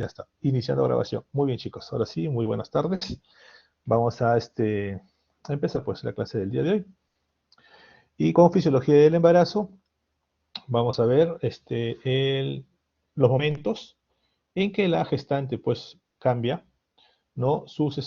Ya está, iniciando grabación. Muy bien, chicos. Ahora sí, muy buenas tardes. Vamos a empezar pues la clase del día de hoy. Y con fisiología del embarazo, vamos a ver los momentos en que la gestante pues cambia, ¿no? Sus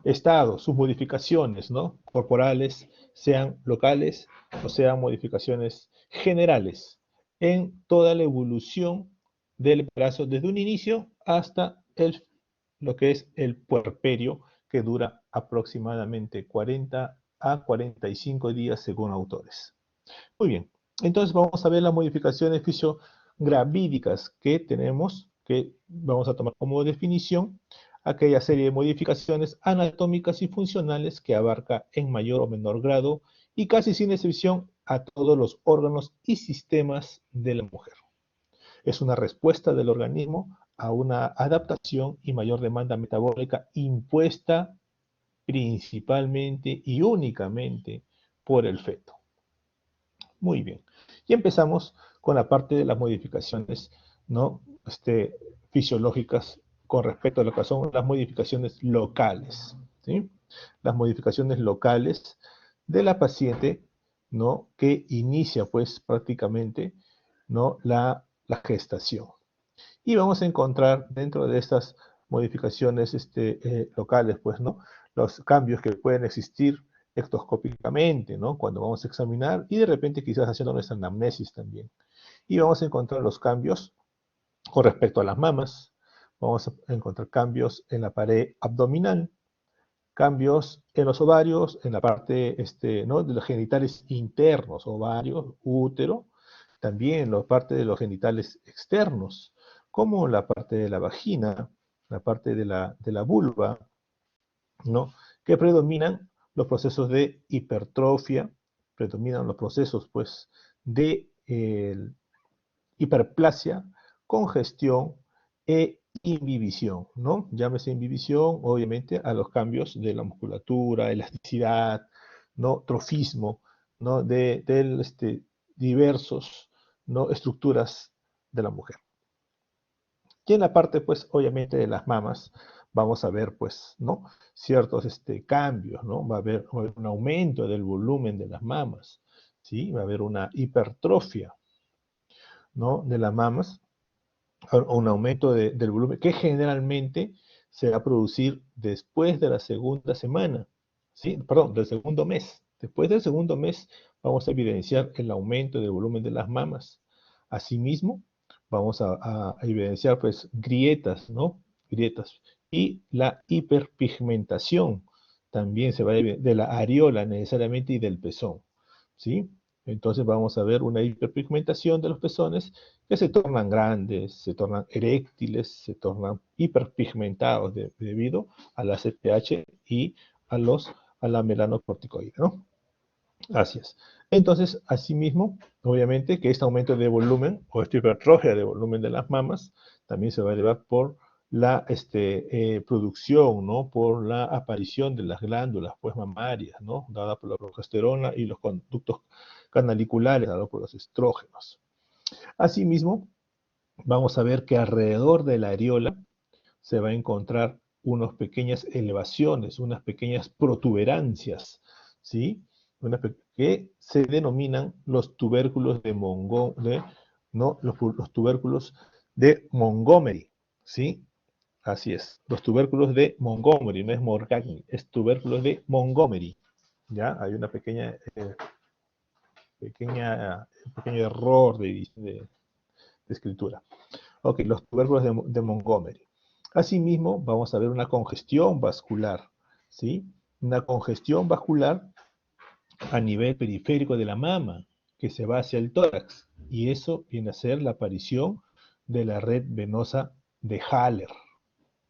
estados, sus modificaciones, ¿no? Corporales, sean locales o sean modificaciones generales en toda la evolución del embarazo desde un inicio hasta lo que es el puerperio, que dura aproximadamente 40 a 45 días según autores. Muy bien, entonces vamos a ver las modificaciones fisiogravídicas que tenemos, que vamos a tomar como definición aquella serie de modificaciones anatómicas y funcionales que abarca en mayor o menor grado y casi sin excepción a todos los órganos y sistemas de la mujer. Es una respuesta del organismo a una adaptación y mayor demanda metabólica impuesta principalmente y únicamente por el feto. Muy bien. Y empezamos con la parte de las modificaciones, ¿no? Fisiológicas con respecto a lo que son las modificaciones locales, ¿sí? Las modificaciones locales de la paciente, ¿no? Que inicia, pues, prácticamente, ¿no? La gestación. Y vamos a encontrar dentro de estas modificaciones locales, pues, ¿no? Los cambios que pueden existir ectoscópicamente, ¿no? Cuando vamos a examinar y de repente quizás haciendo nuestra anamnesis también. Y vamos a encontrar los cambios con respecto a las mamas, vamos a encontrar cambios en la pared abdominal, cambios en los ovarios, en la parte ¿no? de los genitales internos, ovarios, útero, también la parte de los genitales externos, como la parte de la vagina, la parte de la vulva, ¿no? Que predominan los procesos de hipertrofia, predominan los procesos, pues, de hiperplasia, congestión e inhibición, ¿no? Llámese inhibición, obviamente, a los cambios de la musculatura, elasticidad, ¿no? Trofismo, ¿no? De diversos, ¿no? Estructuras de la mujer. Y en la parte, pues, obviamente, de las mamas, vamos a ver, pues, ¿no? Ciertos cambios, ¿no? Va a haber un aumento del volumen de las mamas, ¿sí? Va a haber una hipertrofia, ¿no? De las mamas, un aumento del volumen que generalmente se va a producir después de la segunda semana, ¿sí? Perdón, del segundo mes. Después del segundo mes vamos a evidenciar el aumento del volumen de las mamas. Asimismo, vamos a evidenciar pues grietas, ¿no? Grietas. Y la hiperpigmentación también se va a de la areola necesariamente y del pezón, ¿sí? Entonces vamos a ver una hiperpigmentación de los pezones que se tornan grandes, se tornan eréctiles, se tornan hiperpigmentados debido a la CPH y a la melanocorticoide, ¿no? Así es. Entonces, asimismo, obviamente que este aumento de volumen o esta hipertrofia de volumen de las mamas también se va a elevar por la producción, ¿no? Por la aparición de las glándulas, pues, mamarias, ¿no? Dada por la progesterona y los conductos canaliculares, dado por los estrógenos. Asimismo, vamos a ver que alrededor de la areola se va a encontrar unas pequeñas elevaciones, unas pequeñas protuberancias, ¿sí? Que se denominan los tubérculos de ¿no? Los tubérculos de Montgomery, ¿sí? Así es, los tubérculos de Montgomery, no es Morgagni, es tubérculos de Montgomery, ¿ya? Hay una pequeño error de escritura. Ok, los tubérculos de Montgomery. Asimismo, vamos a ver una congestión vascular, ¿sí? Una congestión vascular a nivel periférico de la mama, que se va hacia el tórax, y eso viene a ser la aparición de la red venosa de Haller,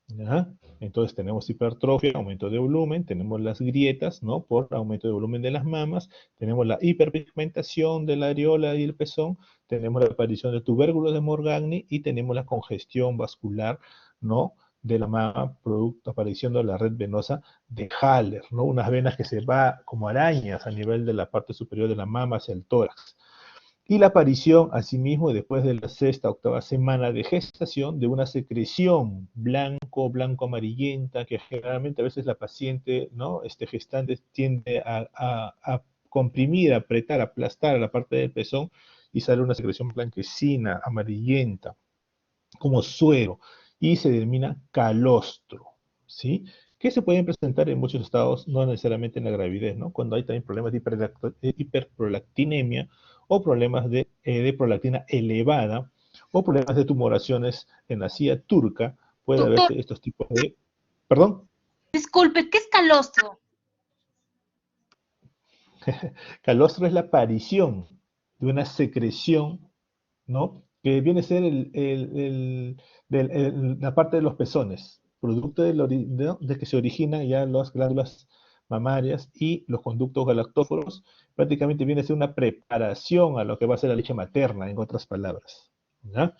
¿ya? Entonces tenemos hipertrofia, aumento de volumen, tenemos las grietas, ¿no? Por aumento de volumen de las mamas, tenemos la hiperpigmentación de la areola y el pezón, tenemos la aparición de tubérculos de Morgagni y tenemos la congestión vascular, ¿no? De la mama, producto aparición de la red venosa de Haller, ¿no? Unas venas que se va como arañas a nivel de la parte superior de la mama hacia el tórax. Y la aparición, asimismo, después de la sexta, octava semana de gestación, de una secreción blanco-amarillenta, que generalmente a veces la paciente, ¿no? Gestante tiende a comprimir, apretar, aplastar a la parte del pezón y sale una secreción blanquecina, amarillenta, como suero, y se denomina calostro, ¿sí? Que se pueden presentar en muchos estados, no necesariamente en la gravidez, ¿no? Cuando hay también problemas de hiperprolactinemia o problemas de prolactina elevada o problemas de tumoraciones en la silla turca, puede Doctor, haberse estos tipos de... ¿Perdón? disculpe, ¿qué es calostro? Calostro es la aparición de una secreción, ¿no? Que viene a ser la parte de los pezones, producto ¿no? de que se originan ya las glándulas mamarias y los conductos galactóforos, prácticamente viene a ser una preparación a lo que va a ser la leche materna, en otras palabras, ¿ya?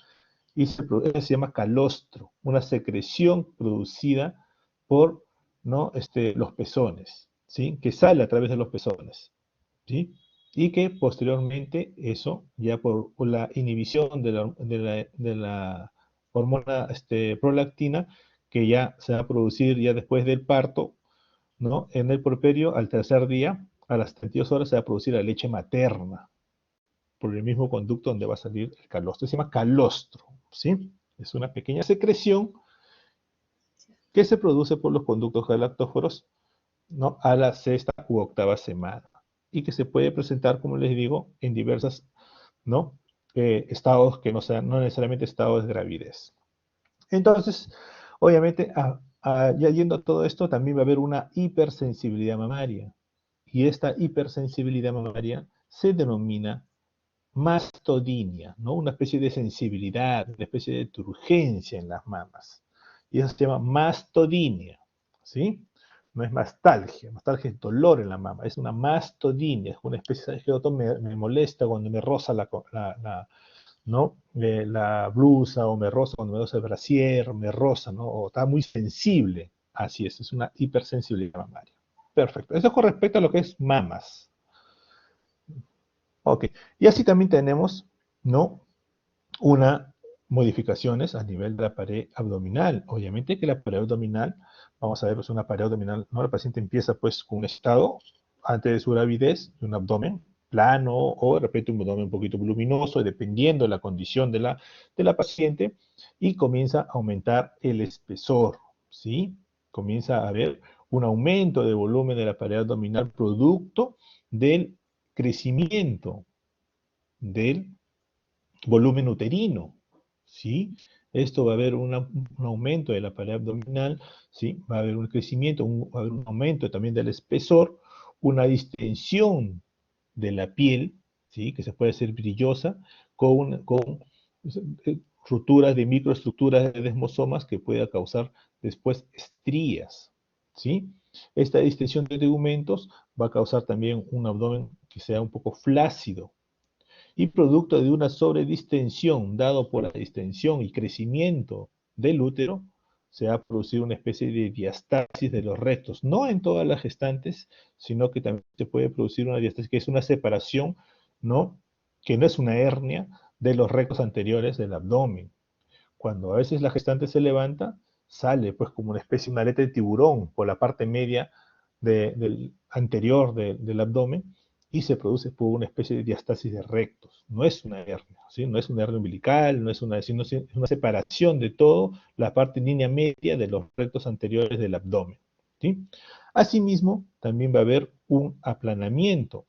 Y se llama calostro, una secreción producida por, ¿no? los pezones, ¿sí? Que sale a través de los pezones. ¿Sí? Y que posteriormente eso, ya por la inhibición de la hormona prolactina, que ya se va a producir ya después del parto, ¿no? En el puerperio, al tercer día, a las 32 horas se va a producir la leche materna, por el mismo conducto donde va a salir el calostro. Se llama calostro, ¿sí? Es una pequeña secreción que se produce por los conductos galactóforos, ¿no? A la sexta u octava semana y que se puede presentar, como les digo, en diversas, ¿no? Estados que no sean, no necesariamente estados de gravidez. Entonces, obviamente, ya yendo a todo esto, también va a haber una hipersensibilidad mamaria. Y esta hipersensibilidad mamaria se denomina mastodinia, ¿no? Una especie de sensibilidad, una especie de turgencia en las mamas. Y eso se llama mastodinia, ¿sí? No es mastalgia, mastalgia es dolor en la mama, es una mastodinia, es una especie de que me molesta cuando me roza ¿no? La blusa o me roza cuando me roza el brasier, me roza, ¿no? O está muy sensible. Así es una hipersensibilidad mamaria. Perfecto. Eso es con respecto a lo que es mamas. Ok. Y así también tenemos, ¿no? Una modificaciones a nivel de la pared abdominal. Obviamente que la pared abdominal, vamos a ver, pues una pared abdominal, ¿no? La paciente empieza pues con un estado antes de su gravidez, de un abdomen plano o de repente un abdomen un poquito voluminoso, dependiendo de la condición de la paciente, y comienza a aumentar el espesor, ¿sí? Comienza a haber un aumento de volumen de la pared abdominal producto del crecimiento del volumen uterino, ¿sí? Esto va a haber un aumento de la pared abdominal, ¿sí? Va a haber un crecimiento, va a haber un aumento también del espesor, una distensión de la piel, ¿sí? Que se puede hacer brillosa, con rupturas de microestructuras de desmosomas que pueda causar después estrías, ¿sí? Esta distensión de tegumentos va a causar también un abdomen que sea un poco flácido, y producto de una sobredistensión dado por la distensión y crecimiento del útero, se ha producido una especie de diastasis de los rectos, no en todas las gestantes, sino que también se puede producir una diastasis, que es una separación, ¿no? Que no es una hernia de los rectos anteriores del abdomen. Cuando a veces la gestante se levanta, sale pues como una especie, una aleta de tiburón por la parte media del anterior del abdomen y se produce por una especie de diastasis de rectos. No es una hernia, ¿sí? No es una hernia umbilical, no es una, sino es una separación de todo la parte en línea media de los rectos anteriores del abdomen, ¿sí? Asimismo, también va a haber un aplanamiento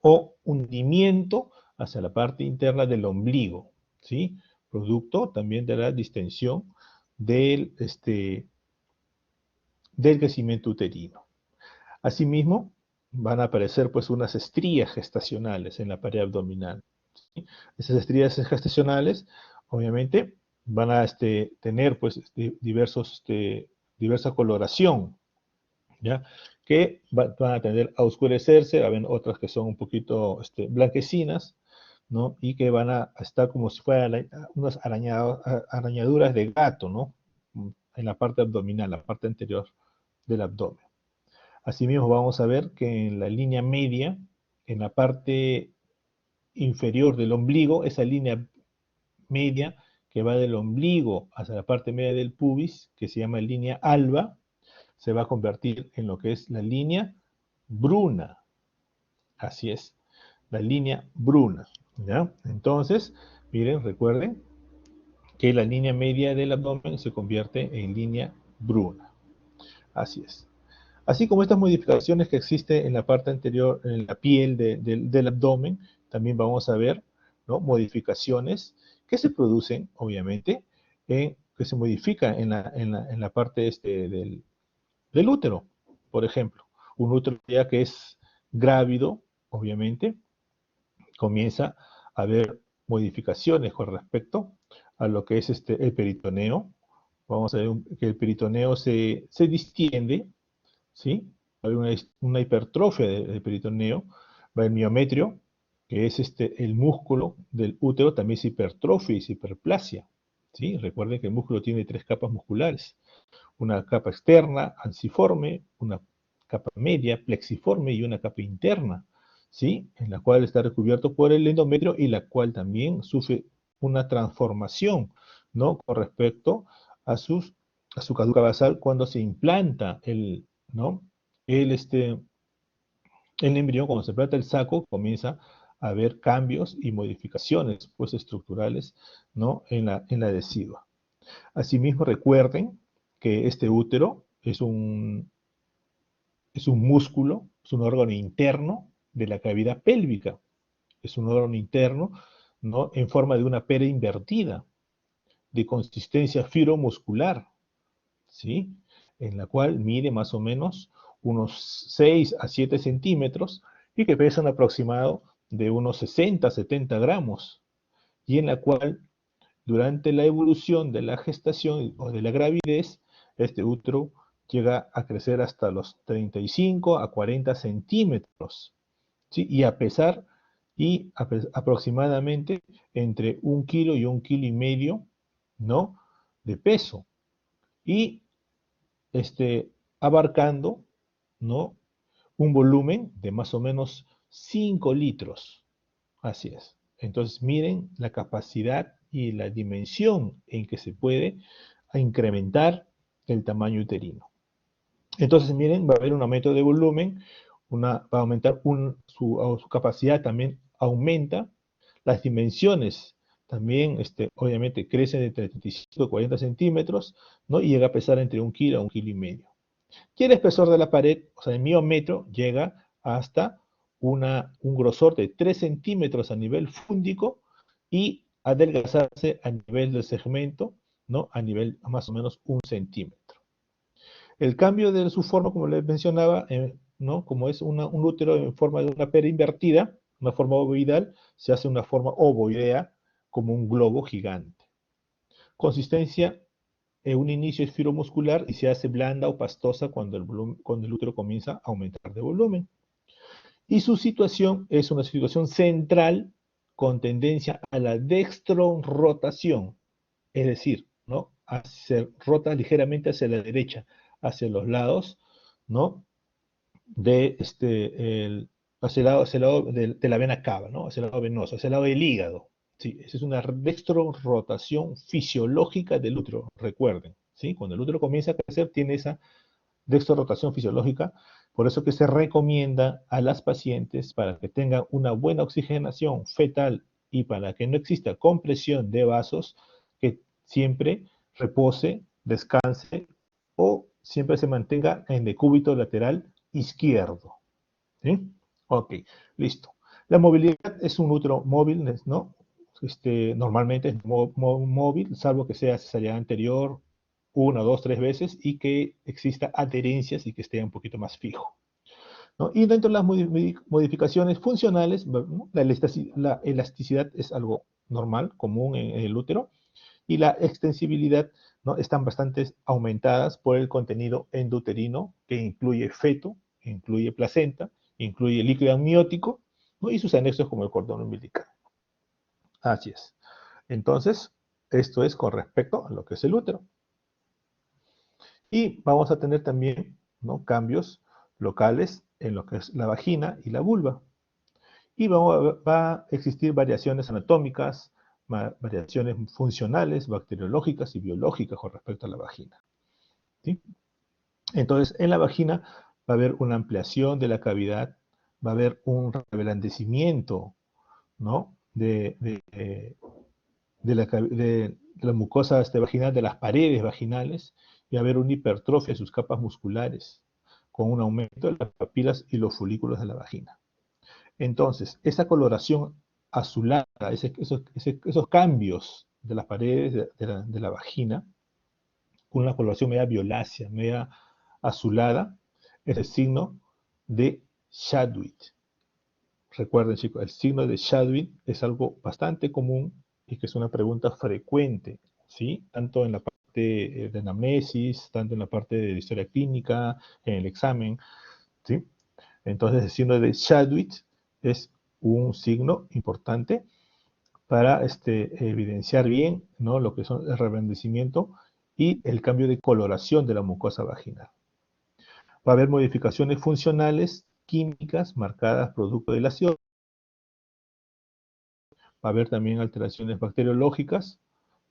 o hundimiento hacia la parte interna del ombligo, ¿sí? Producto también de la distensión del crecimiento uterino. Asimismo, van a aparecer pues unas estrías gestacionales en la pared abdominal, ¿sí? Esas estrías gestacionales, obviamente, van a tener pues diversa coloración, ¿ya? Que van a tender a oscurecerse, haber otras que son un poquito blanquecinas, ¿no? Y que van a estar como si fueran unas arañaduras de gato, ¿no? En la parte abdominal, la parte anterior del abdomen. Asimismo, vamos a ver que en la línea media, en la parte inferior del ombligo, esa línea media que va del ombligo hacia la parte media del pubis, que se llama línea alba, se va a convertir en lo que es la línea bruna. Así es, la línea bruna, ¿ya? Entonces, miren, recuerden que la línea media del abdomen se convierte en línea bruna. Así es. Así como estas modificaciones que existen en la parte anterior, en la piel del abdomen, también vamos a ver, ¿no?, modificaciones que se producen, obviamente, que se modifican en la parte del útero. Por ejemplo, un útero ya que es grávido, obviamente, comienza a haber modificaciones con respecto a lo que es el peritoneo. Vamos a ver que el peritoneo se distiende, ¿sí? Va a haber una hipertrofia del peritoneo, va el miometrio, que es el músculo del útero, también se hipertrofia y se hiperplasia, ¿sí? Recuerden que el músculo tiene 3 capas musculares, una capa externa, ansiforme, una capa media, plexiforme, y una capa interna, ¿sí?, en la cual está recubierto por el endometrio y la cual también sufre una transformación, ¿no?, con respecto a su caduca basal cuando se implanta ¿no?, el embrión. Cuando se implanta el saco, comienza a haber cambios y modificaciones, pues, estructurales, ¿no?, en la decidua. Asimismo, recuerden que este útero es un músculo, es un órgano interno de la cavidad pélvica. Es un órgano interno, ¿no?, en forma de una pera invertida, de consistencia fibromuscular, ¿sí?, en la cual mide más o menos unos 6 a 7 centímetros y que pesa un aproximado de unos 60 a 70 gramos, y en la cual durante la evolución de la gestación o de la gravidez, este útero llega a crecer hasta los 35 a 40 centímetros, ¿sí?, y a pesar aproximadamente entre 1 kilo y 1,5 kilos, ¿no?, de peso, y abarcando, ¿no?, un volumen de más o menos 5 litros. Así es. Entonces, miren la capacidad y la dimensión en que se puede incrementar el tamaño uterino. Entonces, miren, va a haber un aumento de volumen, va a aumentar su capacidad, también aumenta, las dimensiones también, obviamente, crecen de 35 a 40 centímetros, ¿no?, y llega a pesar entre 1 kilo a 1,5 kilos. Y el espesor de la pared, o sea, el miómetro, llega hasta un grosor de 3 centímetros a nivel fúndico y adelgazarse a nivel del segmento, ¿no?, a nivel más o menos 1 centímetro. El cambio de su forma, como les mencionaba, ¿no?, como es un útero en forma de una pera invertida, una forma ovoidal, se hace una forma ovoidea, como un globo gigante. Consistencia, un inicio es fibromuscular y se hace blanda o pastosa cuando el útero comienza a aumentar de volumen. Y su situación es una situación central con tendencia a la dextrorotación, es decir, ¿no?, rota ligeramente hacia la derecha, hacia los lados, ¿no?, hacia el lado de la vena cava, ¿no?, hacia el lado venoso, hacia el lado del hígado. Sí, esa es una dextrorotación fisiológica del útero, recuerden, ¿sí? Cuando el útero comienza a crecer, tiene esa dextrorotación fisiológica, por eso que se recomienda a las pacientes, para que tengan una buena oxigenación fetal y para que no exista compresión de vasos, que siempre repose, descanse o siempre se mantenga en decúbito lateral izquierdo, ¿sí? Ok, listo. La movilidad es un útero móvil, ¿no? Normalmente es móvil, salvo que sea cesárea anterior 1, 2, 3 veces y que exista adherencias y que esté un poquito más fijo, ¿no? Y dentro de las modificaciones funcionales, ¿no?, la elasticidad es algo normal, común en el útero, y la extensibilidad, ¿no?, están bastante aumentadas por el contenido endouterino, que incluye feto, incluye placenta, incluye líquido amniótico, ¿no?, y sus anexos como el cordón umbilical. Así es. Entonces, esto es con respecto a lo que es el útero. Y vamos a tener también, ¿no?, cambios locales en lo que es la vagina y la vulva. y va a existir variaciones anatómicas, variaciones funcionales, bacteriológicas y biológicas con respecto a la vagina. ¿Sí? Entonces, en la vagina va a haber una ampliación de la cavidad, va a haber un reblandecimiento, ¿no? de la mucosa vaginal, de las paredes vaginales, y va a haber una hipertrofia de sus capas musculares, con un aumento de las papilas y los folículos de la vagina. Entonces, esa coloración azulada, esos cambios de las paredes de la vagina, con una coloración media violácea, media azulada, es el signo de Chadwick. Recuerden, chicos, el signo de Chadwick es algo bastante común y que es una pregunta frecuente, ¿sí? Tanto en la parte de anamnesis, tanto en la parte de historia clínica, en el examen, ¿sí? Entonces, el signo de Chadwick es un signo importante para evidenciar bien, ¿no?, lo que son el reblandecimiento y el cambio de coloración de la mucosa vaginal. Va a haber modificaciones funcionales, químicas, marcadas producto de la acción. Va a haber también alteraciones bacteriológicas.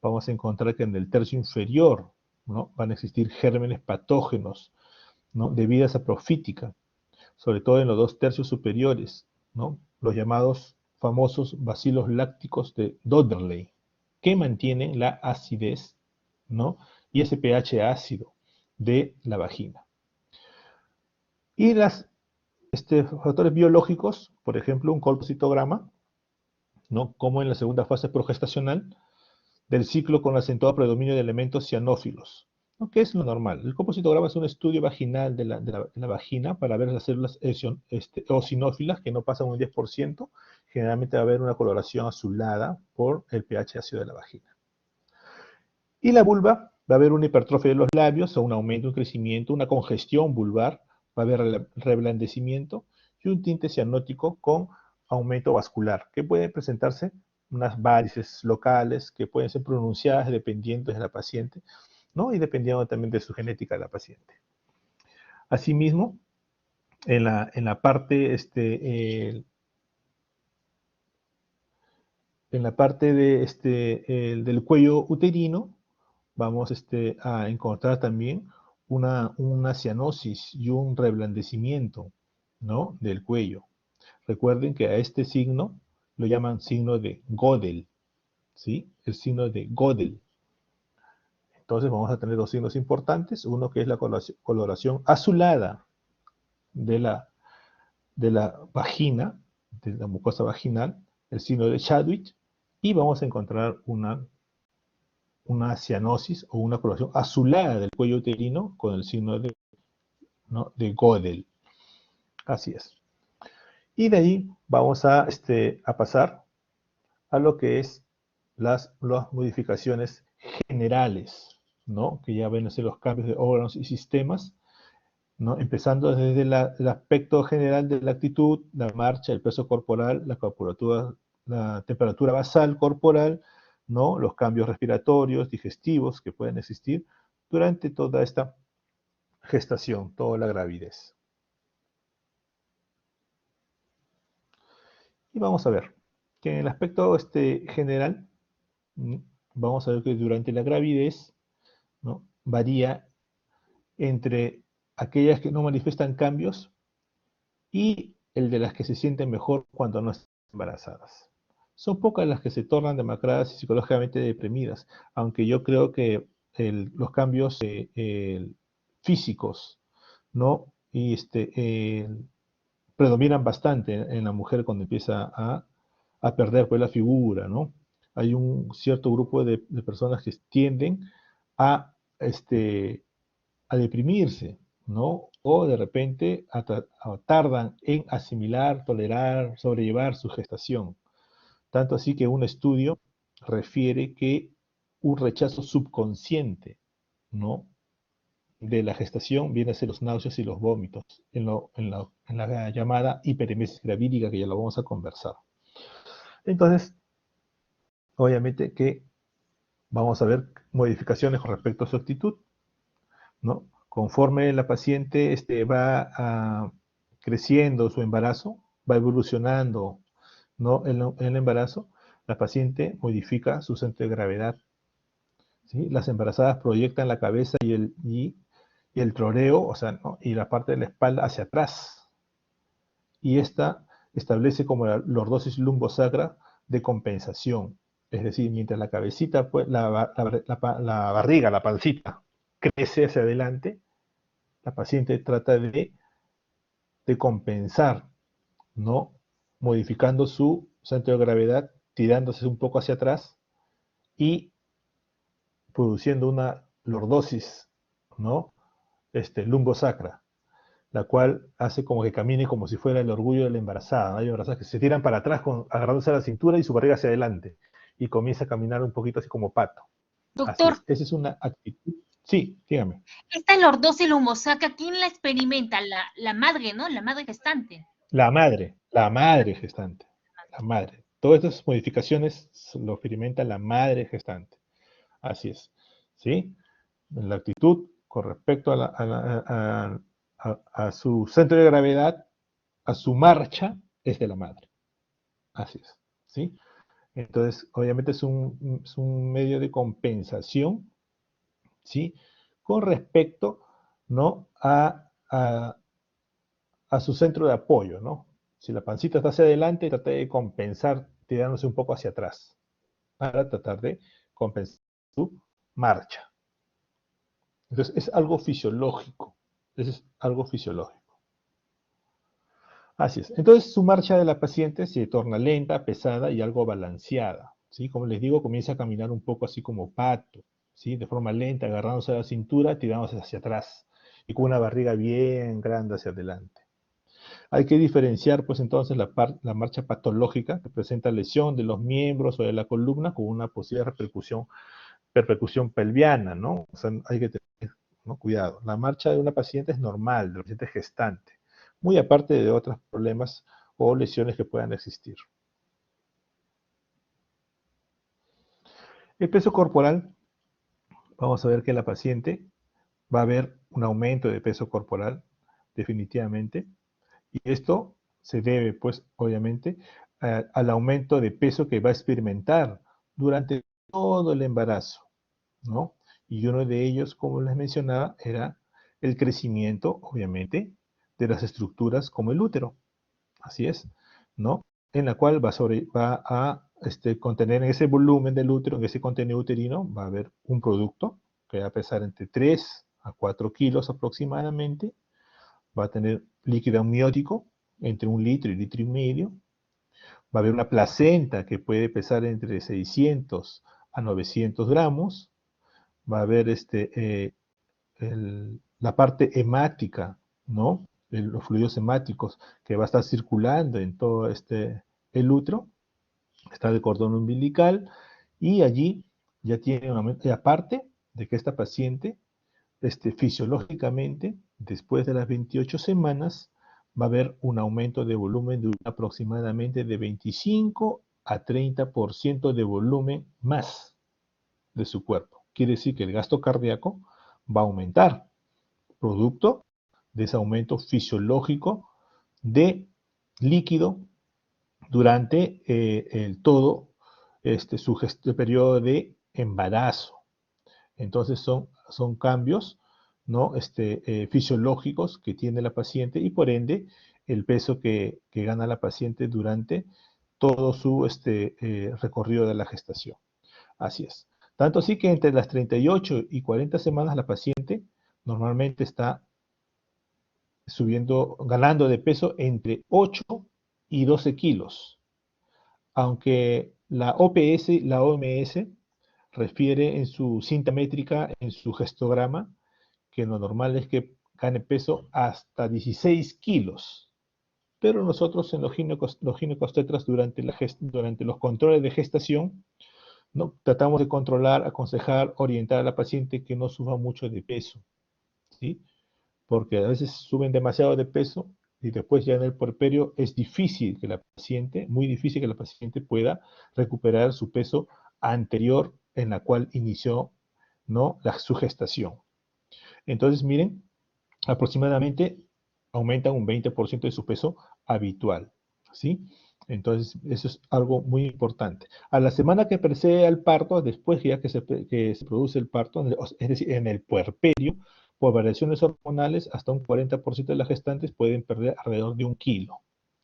Vamos a encontrar que en el tercio inferior, ¿no?, van a existir gérmenes patógenos, ¿no?, de vida saprofítica, sobre todo en los 2 tercios superiores, ¿no?, los llamados famosos bacilos lácticos de Dodderley, que mantienen la acidez, ¿no?, y ese pH ácido de la vagina. Y los factores biológicos, por ejemplo, un colpocitograma, ¿no?, como en la segunda fase progestacional del ciclo con acentuado predominio de elementos cianófilos, ¿no?, que es lo normal. El colpocitograma es un estudio vaginal de la vagina para ver las células eosinófilas, que no pasan un 10%. Generalmente va a haber una coloración azulada por el pH ácido de la vagina. Y la vulva, va a haber una hipertrofia de los labios, o un aumento, un crecimiento, una congestión vulvar, va a haber reblandecimiento y un tinte cianótico con aumento vascular, que puede presentarse unas varices locales que pueden ser pronunciadas dependiendo de la paciente, ¿no?, y dependiendo también de su genética de la paciente. Asimismo, en la parte del cuello uterino, vamos a encontrar también una cianosis y un reblandecimiento, ¿no?, del cuello. Recuerden que a este signo lo llaman signo de Gödel, ¿sí? El signo de Gödel. Entonces vamos a tener 2 signos importantes, uno que es la coloración azulada de la vagina, de la mucosa vaginal, el signo de Chadwick, y vamos a encontrar una cianosis o una coloración azulada del cuello uterino con el signo de, ¿no?, de Gödel. Así es. Y de ahí vamos a pasar a lo que es las modificaciones generales, ¿no?, que ya ven a ser los cambios de órganos y sistemas, ¿no?, empezando desde el aspecto general de la actitud, la marcha, el peso corporal, la temperatura basal corporal, ¿no?, los cambios respiratorios, digestivos que pueden existir durante toda esta gestación, toda la gravidez. Y vamos a ver que en el aspecto general, vamos a ver que durante la gravidez, ¿no?, varía entre aquellas que no manifiestan cambios y el de las que se sienten mejor cuando no están embarazadas. Son pocas las que se tornan demacradas y psicológicamente deprimidas, aunque yo creo que los cambios físicos, ¿no?, y predominan bastante en la mujer cuando empieza a perder pues la figura, ¿no? Hay un cierto grupo de personas que tienden a, a deprimirse, ¿no? O de repente tardan en asimilar, tolerar, sobrellevar su gestación. Tanto así que un estudio refiere que un rechazo subconsciente, ¿no?, de la gestación viene a ser los náuseas y los vómitos, en la llamada hiperemesis gravídica, que ya lo vamos a conversar. Entonces, obviamente que vamos a ver modificaciones con respecto a su actitud, ¿no? Conforme la paciente va creciendo su embarazo, va evolucionando ¿no? En el embarazo, la paciente modifica su centro de gravedad, ¿sí? Las embarazadas proyectan la cabeza y el troreo, o sea, ¿no? Y la parte de la espalda hacia atrás. Y esta establece como la lordosis lumbosacra de compensación. Es decir, mientras la cabecita, pues, la barriga, la pancita, crece hacia adelante, la paciente trata de compensar, ¿no? Modificando su centro de gravedad, tirándose un poco hacia atrás y produciendo una lordosis, ¿no? Lumbosacra, la cual hace como que camine como si fuera el orgullo de la embarazada, ¿no? Hay embarazadas que se tiran para atrás agarrándose a la cintura y su barriga hacia adelante y comienza a caminar un poquito así como pato. Así Doctor, es, esa es una actitud. Sí, dígame. esta lordosis lumbosaca, ¿quién la experimenta? La madre, ¿no? La madre gestante. La madre gestante, la madre. Todas estas modificaciones lo experimenta la madre gestante. Así es, ¿sí? La actitud con respecto a su centro de gravedad, a su marcha, es de la madre. Así es, ¿sí? Entonces, obviamente es un medio de compensación, ¿sí? Con respecto, ¿no? A su centro de apoyo, ¿no? Si la pancita está hacia adelante, trata de compensar tirándose un poco hacia atrás para tratar de compensar su marcha. Entonces, es algo fisiológico. Es algo fisiológico. Así es. Entonces, su marcha de la paciente se torna lenta, pesada y algo balanceada. ¿Sí? Como les digo, comienza a caminar un poco así como pato, ¿sí? De forma lenta, agarrándose a la cintura, tirándose hacia atrás y con una barriga bien grande hacia adelante. Hay que diferenciar, pues, entonces la marcha patológica, que presenta lesión de los miembros o de la columna con una posible repercusión pelviana, ¿no? O sea, hay que tener, ¿no? Cuidado. La marcha de una paciente es normal, de la paciente gestante, muy aparte de otros problemas o lesiones que puedan existir. El peso corporal, vamos a ver que la paciente va a haber un aumento de peso corporal, definitivamente, y esto se debe, pues, obviamente, al aumento de peso que va a experimentar durante todo el embarazo, ¿no? Y uno de ellos, como les mencionaba, era el crecimiento, obviamente, de las estructuras como el útero. Así es, ¿no? En la cual va a contener en ese volumen del útero, en ese contenido uterino, va a haber un producto que va a pesar entre 3 a 4 kilos aproximadamente, va a tener líquido amniótico entre 1 litro y litro y medio, va a haber una placenta que puede pesar entre 600 a 900 gramos, va a haber la parte hemática, ¿no? Los fluidos hemáticos que va a estar circulando en todo el útero, está el cordón umbilical, y allí ya tiene un aumento, y aparte de que esta paciente, fisiológicamente, después de las 28 semanas, va a haber un aumento de volumen de aproximadamente de 25 a 30% de volumen más de su cuerpo. Quiere decir que el gasto cardíaco va a aumentar, producto de ese aumento fisiológico de líquido durante todo su periodo de embarazo. Entonces son cambios, ¿no? Fisiológicos que tiene la paciente y por ende el peso que gana la paciente durante todo su recorrido de la gestación. Así es. Tanto así que entre las 38 y 40 semanas la paciente normalmente está ganando de peso entre 8 y 12 kilos. Aunque la OPS, la OMS, refiere en su cinta métrica, en su gestograma, que lo normal es que gane peso hasta 16 kilos. Pero nosotros en los ginecobstetras durante los controles de gestación, ¿no? Tratamos de controlar, aconsejar, orientar a la paciente que no suba mucho de peso, ¿sí? Porque a veces suben demasiado de peso y después ya en el puerperio es difícil que la paciente, muy difícil que la paciente pueda recuperar su peso anterior en la cual inició, ¿no? Su gestación. Entonces, miren, aproximadamente aumentan un 20% de su peso habitual, ¿sí? Entonces, eso es algo muy importante. A la semana que precede al parto, después ya que se produce el parto, es decir, en el puerperio, por variaciones hormonales, hasta un 40% de las gestantes pueden perder alrededor de 1 kilo.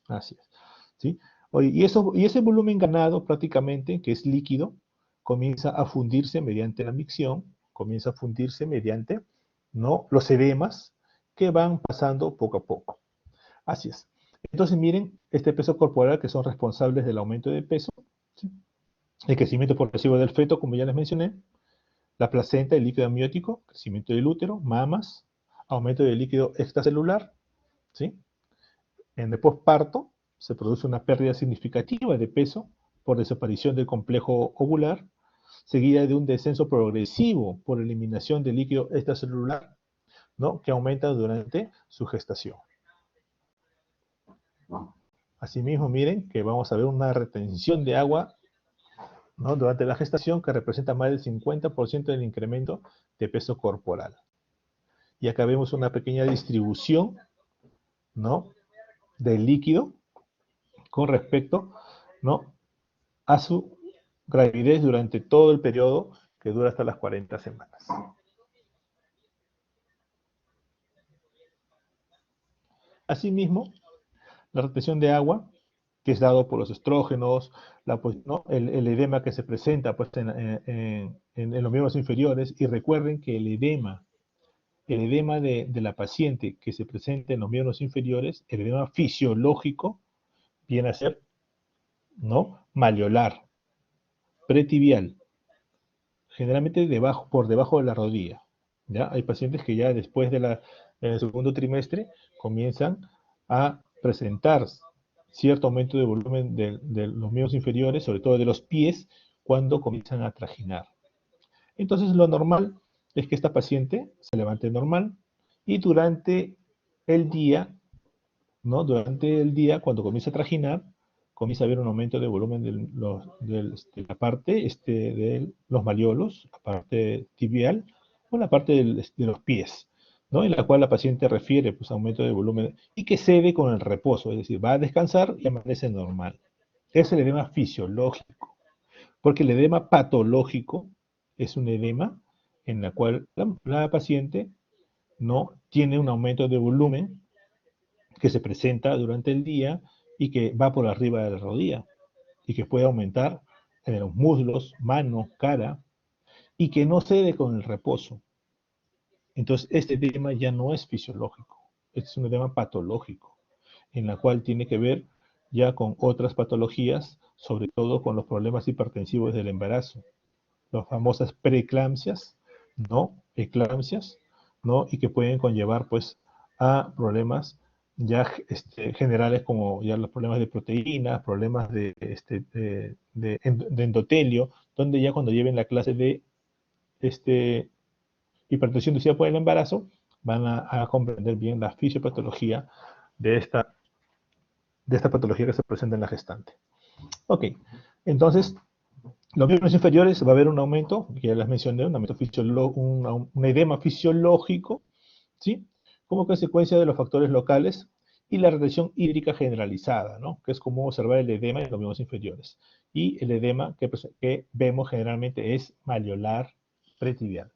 Así es. ¿Sí? Oye, y ese volumen ganado prácticamente, que es líquido, comienza a fundirse mediante la micción, comienza a fundirse mediante, ¿no?, los edemas que van pasando poco a poco. Así es. Entonces miren, este peso corporal que son responsables del aumento de peso, ¿sí?, el crecimiento progresivo del feto, como ya les mencioné, la placenta, el líquido amniótico, crecimiento del útero, mamas, aumento del líquido extracelular, ¿sí? En el posparto se produce una pérdida significativa de peso por desaparición del complejo ovular, seguida de un descenso progresivo por eliminación del líquido extracelular, ¿no?, que aumenta durante su gestación. Asimismo, miren que vamos a ver una retención de agua, ¿no?, durante la gestación que representa más del 50% del incremento de peso corporal. Y acá vemos una pequeña distribución, ¿no?, del líquido con respecto, ¿no?, a su gravidez durante todo el periodo que dura hasta las 40 semanas. Asimismo, la retención de agua, que es dado por los estrógenos, ¿no?, el edema que se presenta pues, en los miembros inferiores, y recuerden que el edema de la paciente que se presenta en los miembros inferiores, el edema fisiológico, viene a ser, ¿no?, malleolar, pretibial, generalmente por debajo de la rodilla. ¿Ya? Hay pacientes que ya después en el segundo trimestre comienzan a presentar cierto aumento de volumen de los miembros inferiores, sobre todo de los pies, cuando comienzan a trajinar. Entonces lo normal es que esta paciente se levante normal y durante el día, ¿no?, durante el día, cuando comienza a trajinar, comienza a haber un aumento de volumen de la parte de los malleolos, la parte tibial, o la parte de los pies, ¿no?, en la cual la paciente refiere pues, aumento de volumen y que cede con el reposo, es decir, va a descansar y amanece normal. Es el edema fisiológico, porque el edema patológico es un edema en la cual la paciente no tiene un aumento de volumen que se presenta durante el día y que va por arriba de la rodilla y que puede aumentar en los muslos, mano, cara, y que no cede con el reposo. Entonces, este edema ya no es fisiológico, es un edema patológico, en la cual tiene que ver ya con otras patologías, sobre todo con los problemas hipertensivos del embarazo, las famosas preeclampsias, ¿no?, eclampsias, ¿no?, y que pueden conllevar pues a problemas ya generales, como ya los problemas de proteínas, problemas de endotelio, donde ya cuando lleven la clase de hipertensión inducida por el embarazo, van a comprender bien la fisiopatología de esta patología que se presenta en la gestante. Ok, entonces, los miembros inferiores va a haber un aumento, que ya les mencioné, un aumento un edema fisiológico, ¿sí?, como consecuencia de los factores locales y la retención hídrica generalizada, ¿no?, que es común observar el edema en los miembros inferiores. Y el edema que vemos generalmente es malleolar pretibial.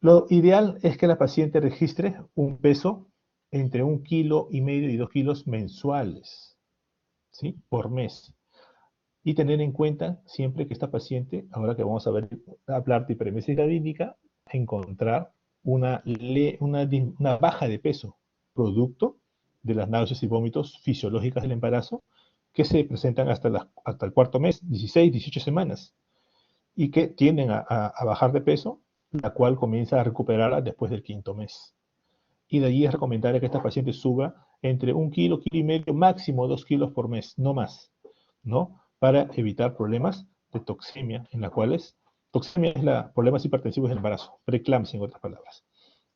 Lo ideal es que la paciente registre un peso entre 1,5 kilos y 2 kilos mensuales, ¿sí?, por mes. Y tener en cuenta siempre que esta paciente, ahora que vamos a hablar de hiperemesis gravídica, encontrar una baja de peso, producto de las náuseas y vómitos fisiológicas del embarazo, que se presentan hasta el cuarto mes, 16, 18 semanas, y que tienden a bajar de peso, la cual comienza a recuperarla después del quinto mes. Y de allí es recomendable que esta paciente suba entre 1 kilo, kilo y medio, máximo 2 kilos por mes, no más, ¿no?, para evitar problemas de toxemia, toxemia es problemas hipertensivos del embarazo, preeclampsia en otras palabras,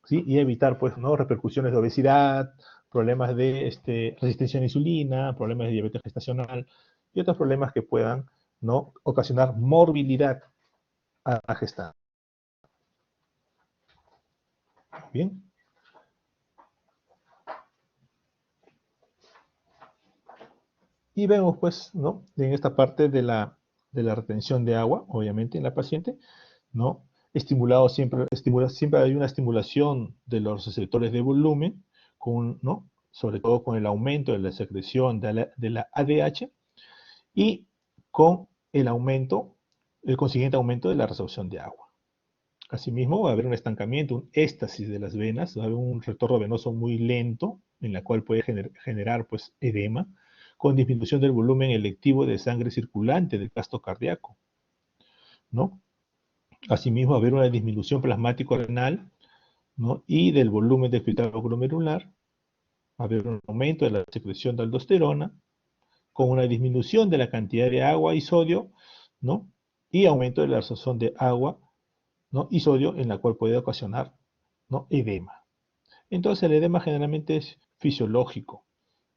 ¿sí?, y evitar, pues, ¿no?, repercusiones de obesidad, problemas de resistencia a la insulina, problemas de diabetes gestacional y otros problemas que puedan, ¿no?, ocasionar morbilidad a la gestante. Bien. Y vemos, pues, ¿no? En esta parte de la retención de agua, obviamente, en la paciente, ¿no? Siempre hay una estimulación de los receptores de volumen, ¿no? Sobre todo con el aumento de la secreción de la ADH y con el consiguiente aumento de la resorción de agua. Asimismo, va a haber un estancamiento, un éstasis de las venas, va a haber un retorno venoso muy lento, en la cual puede generar pues, edema, con disminución del volumen electivo de sangre circulante del gasto cardíaco, ¿no? Asimismo, va a haber una disminución plasmático-renal, ¿no? Y del volumen del filtrado glomerular, va a haber un aumento de la secreción de aldosterona, con una disminución de la cantidad de agua y sodio, ¿no? Y aumento de la absorción de agua, ¿no? Y sodio, en la cual puede ocasionar, ¿no? Edema. Entonces el edema generalmente es fisiológico,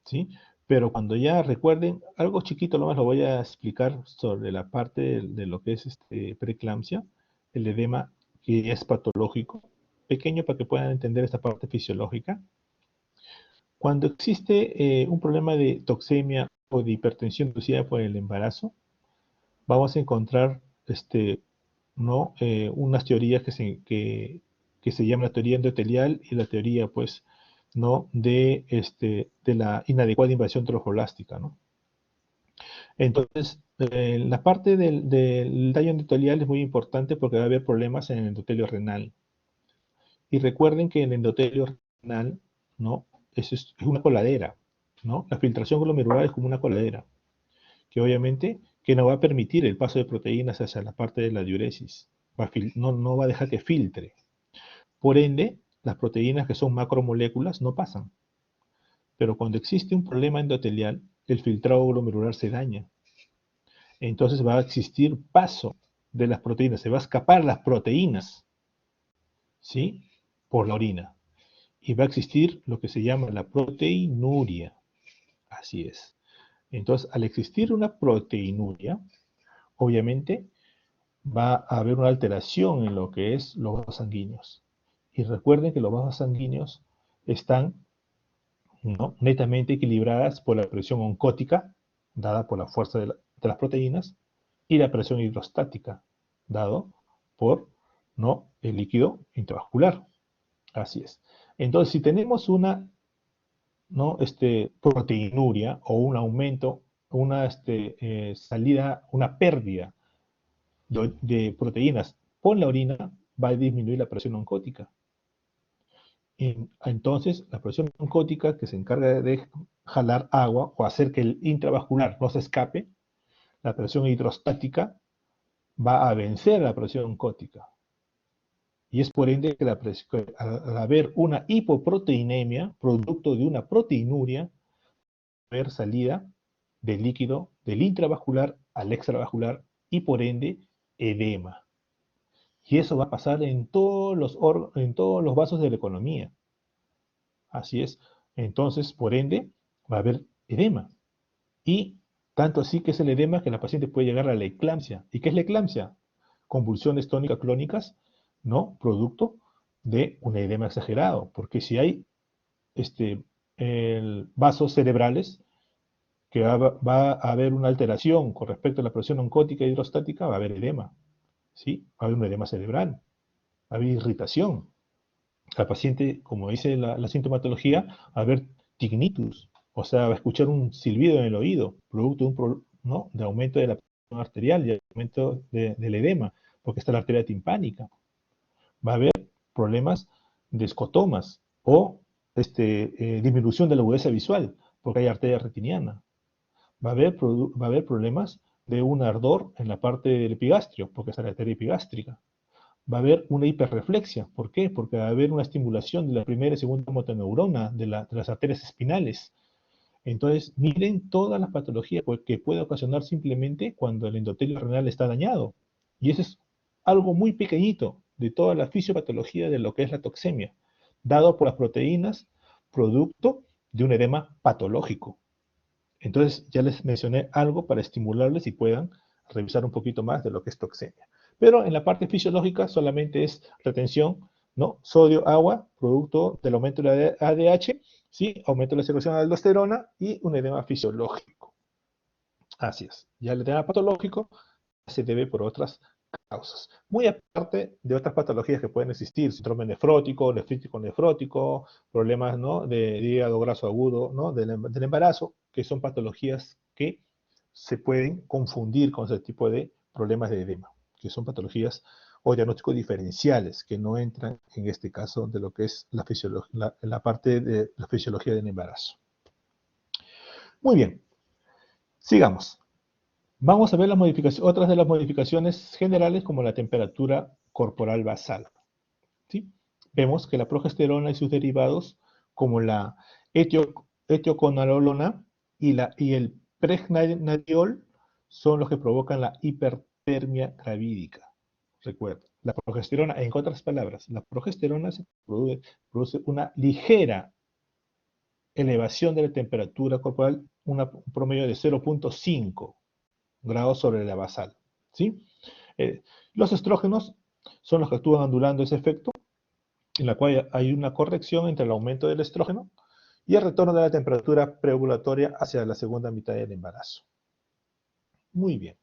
¿sí? Pero cuando ya recuerden, algo chiquito nomás lo voy a explicar sobre la parte de lo que es preeclampsia, el edema que es patológico, pequeño para que puedan entender esta parte fisiológica. Cuando existe un problema de toxemia o de hipertensión inducida por el embarazo, vamos a encontrar ¿no? Unas teorías que se llaman la teoría endotelial y la teoría, pues, ¿no? De la inadecuada invasión trofoblástica, ¿no? Entonces, la parte del daño endotelial es muy importante porque va a haber problemas en el endotelio renal. Y recuerden que el endotelio renal, ¿no? Es una coladera, ¿no? La filtración glomerular es como una coladera, que obviamente que no va a permitir el paso de proteínas hacia la parte de la diuresis. No va a dejar que filtre. Por ende, las proteínas que son macromoléculas no pasan. Pero cuando existe un problema endotelial, el filtrado glomerular se daña. Entonces va a existir paso de las proteínas, se va a escapar las proteínas, ¿sí? Por la orina. Y va a existir lo que se llama la proteinuria. Así es. Entonces, al existir una proteinuria, obviamente va a haber una alteración en lo que es los vasos sanguíneos. Y recuerden que los vasos sanguíneos están, ¿no? netamente equilibradas por la presión oncótica, dada por la fuerza de las proteínas, y la presión hidrostática, dado por, ¿no? el líquido intravascular. Así es. Entonces, si tenemos una, ¿no? proteinuria o un aumento, una salida, una pérdida de proteínas por la orina, va a disminuir la presión oncótica. Entonces, la presión oncótica, que se encarga de jalar agua o hacer que el intravascular no se escape, la presión hidrostática va a vencer la presión oncótica. Y es por ende que, al haber una hipoproteinemia, producto de una proteinuria, va a haber salida del líquido del intravascular al extravascular y por ende edema. Y eso va a pasar en todos los vasos de la economía. Así es. Entonces, por ende, va a haber edema. Y tanto así que es el edema que la paciente puede llegar a la eclampsia. ¿Y qué es la eclampsia? Convulsiones tónicas clónicas, ¿no? Producto de un edema exagerado. Porque si hay vasos cerebrales, que va a haber una alteración con respecto a la presión oncótica e hidrostática, va a haber edema. ¿Sí? Va a haber un edema cerebral. Va a haber irritación. La paciente, como dice la sintomatología, va a haber tinnitus, o sea, va a escuchar un silbido en el oído, producto ¿no? de aumento de la presión arterial y aumento del edema, porque está la arteria timpánica. Va a haber problemas de escotomas o disminución de la agudeza visual, porque hay arteria retiniana. Va a haber problemas de un ardor en la parte del epigastrio, porque está la arteria epigástrica. Va a haber una hiperreflexia. ¿Por qué? Porque va a haber una estimulación de la primera y segunda motoneurona de las arterias espinales. Entonces, miren todas las patologías que puede ocasionar simplemente cuando el endotelio renal está dañado. Y eso es algo muy pequeñito de toda la fisiopatología de lo que es la toxemia, dado por las proteínas, producto de un edema patológico. Entonces, ya les mencioné algo para estimularles y puedan revisar un poquito más de lo que es toxemia. Pero en la parte fisiológica solamente es retención, ¿no? Sodio, agua, producto del aumento de la ADH, ¿sí? Aumento de la secreción de aldosterona y un edema fisiológico. Así es. Ya el edema patológico se debe por otras causas. Muy aparte de otras patologías que pueden existir, síndrome nefrótico, nefrítico nefrótico, problemas, ¿no?, de hígado graso agudo, ¿no?, del embarazo, que son patologías que se pueden confundir con ese tipo de problemas de edema, que son patologías o diagnósticos diferenciales que no entran en este caso de lo que es la parte de la fisiología del embarazo. Muy bien, sigamos. Vamos a ver las modificaciones, otras de las modificaciones generales como la temperatura corporal basal. ¿Sí? Vemos que la progesterona y sus derivados como la eticonanolona y el pregnadiol son los que provocan la hipertermia gravídica. Recuerda, la progesterona, en otras palabras, la progesterona produce una ligera elevación de la temperatura corporal, un promedio de 0.5 grados sobre la basal. ¿Sí? Los estrógenos son los que actúan anulando ese efecto, en la cual hay una corrección entre el aumento del estrógeno y el retorno de la temperatura preovulatoria hacia la segunda mitad del embarazo. Muy bien.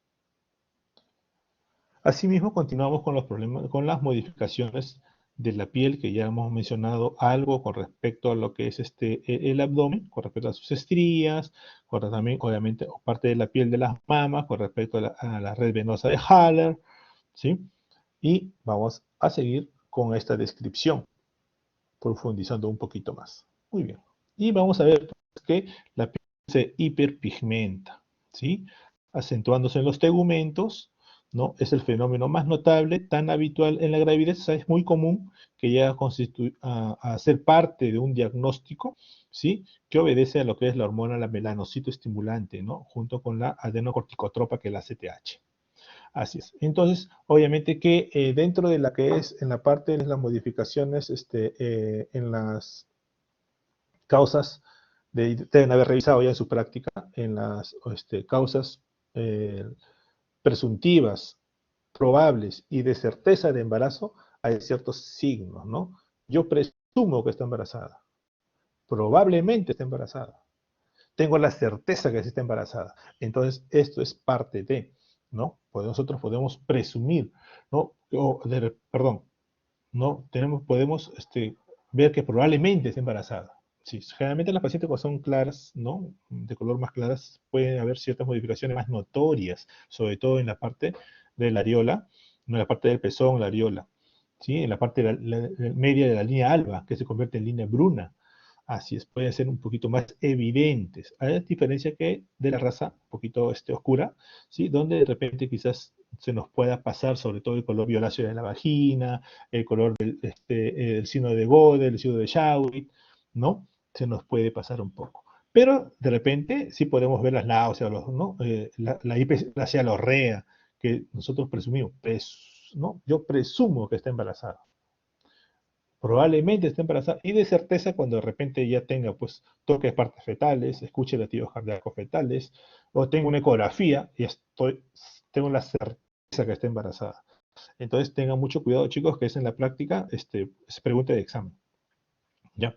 Asimismo, continuamos con los problemas, con las modificaciones de la piel, que ya hemos mencionado algo con respecto a lo que es el abdomen, con respecto a sus estrías, también, obviamente, parte de la piel de las mamas, con respecto a la red venosa de Haller, ¿sí? Y vamos a seguir con esta descripción, profundizando un poquito más. Muy bien. Y vamos a ver que la piel se hiperpigmenta, ¿sí? Acentuándose en los tegumentos, ¿no? Es el fenómeno más notable, tan habitual en la gravidez, o sea, es muy común que llegue a ser parte de un diagnóstico, ¿sí?, que obedece a lo que es la hormona, la melanocito estimulante, ¿no?, junto con la adenocorticotropa, que es la CTH. Así es. Entonces, obviamente que dentro de la que es, en la parte de las modificaciones, en las causas, deben haber revisado ya en su práctica, en las causas eh, presuntivas, probables y de certeza de embarazo, hay ciertos signos, ¿no? Yo presumo que está embarazada, probablemente está embarazada, tengo la certeza que sí está embarazada. Entonces, esto es parte de, ¿no? Pues nosotros podemos presumir, ¿no? Perdón, ¿no? Podemos ver que probablemente está embarazada. Sí, generalmente las pacientes cuando son claras, ¿no?, de color más claras, pueden haber ciertas modificaciones más notorias, sobre todo en la parte de la areola, no en la parte del pezón, la areola, ¿sí? En la parte de la media de la línea alba, que se convierte en línea bruna. Así es, pueden ser un poquito más evidentes, a diferencia que de la raza un poquito oscura, ¿sí?, donde de repente quizás se nos pueda pasar sobre todo el color violáceo de la vagina, el color del signo de Gödel, el signo de Schauer, ¿no? Se nos puede pasar un poco. Pero de repente sí podemos ver las náuseas, ¿no? La hiperplasia que nosotros presumimos, ¿no? Yo presumo que está embarazada. Probablemente esté embarazada y de certeza cuando de repente ya tenga pues toques partes fetales, escuche latidos cardíacos fetales o tengo una ecografía y tengo la certeza que está embarazada. Entonces tengan mucho cuidado, chicos, que es en la práctica es pregunta de examen. ¿Ya?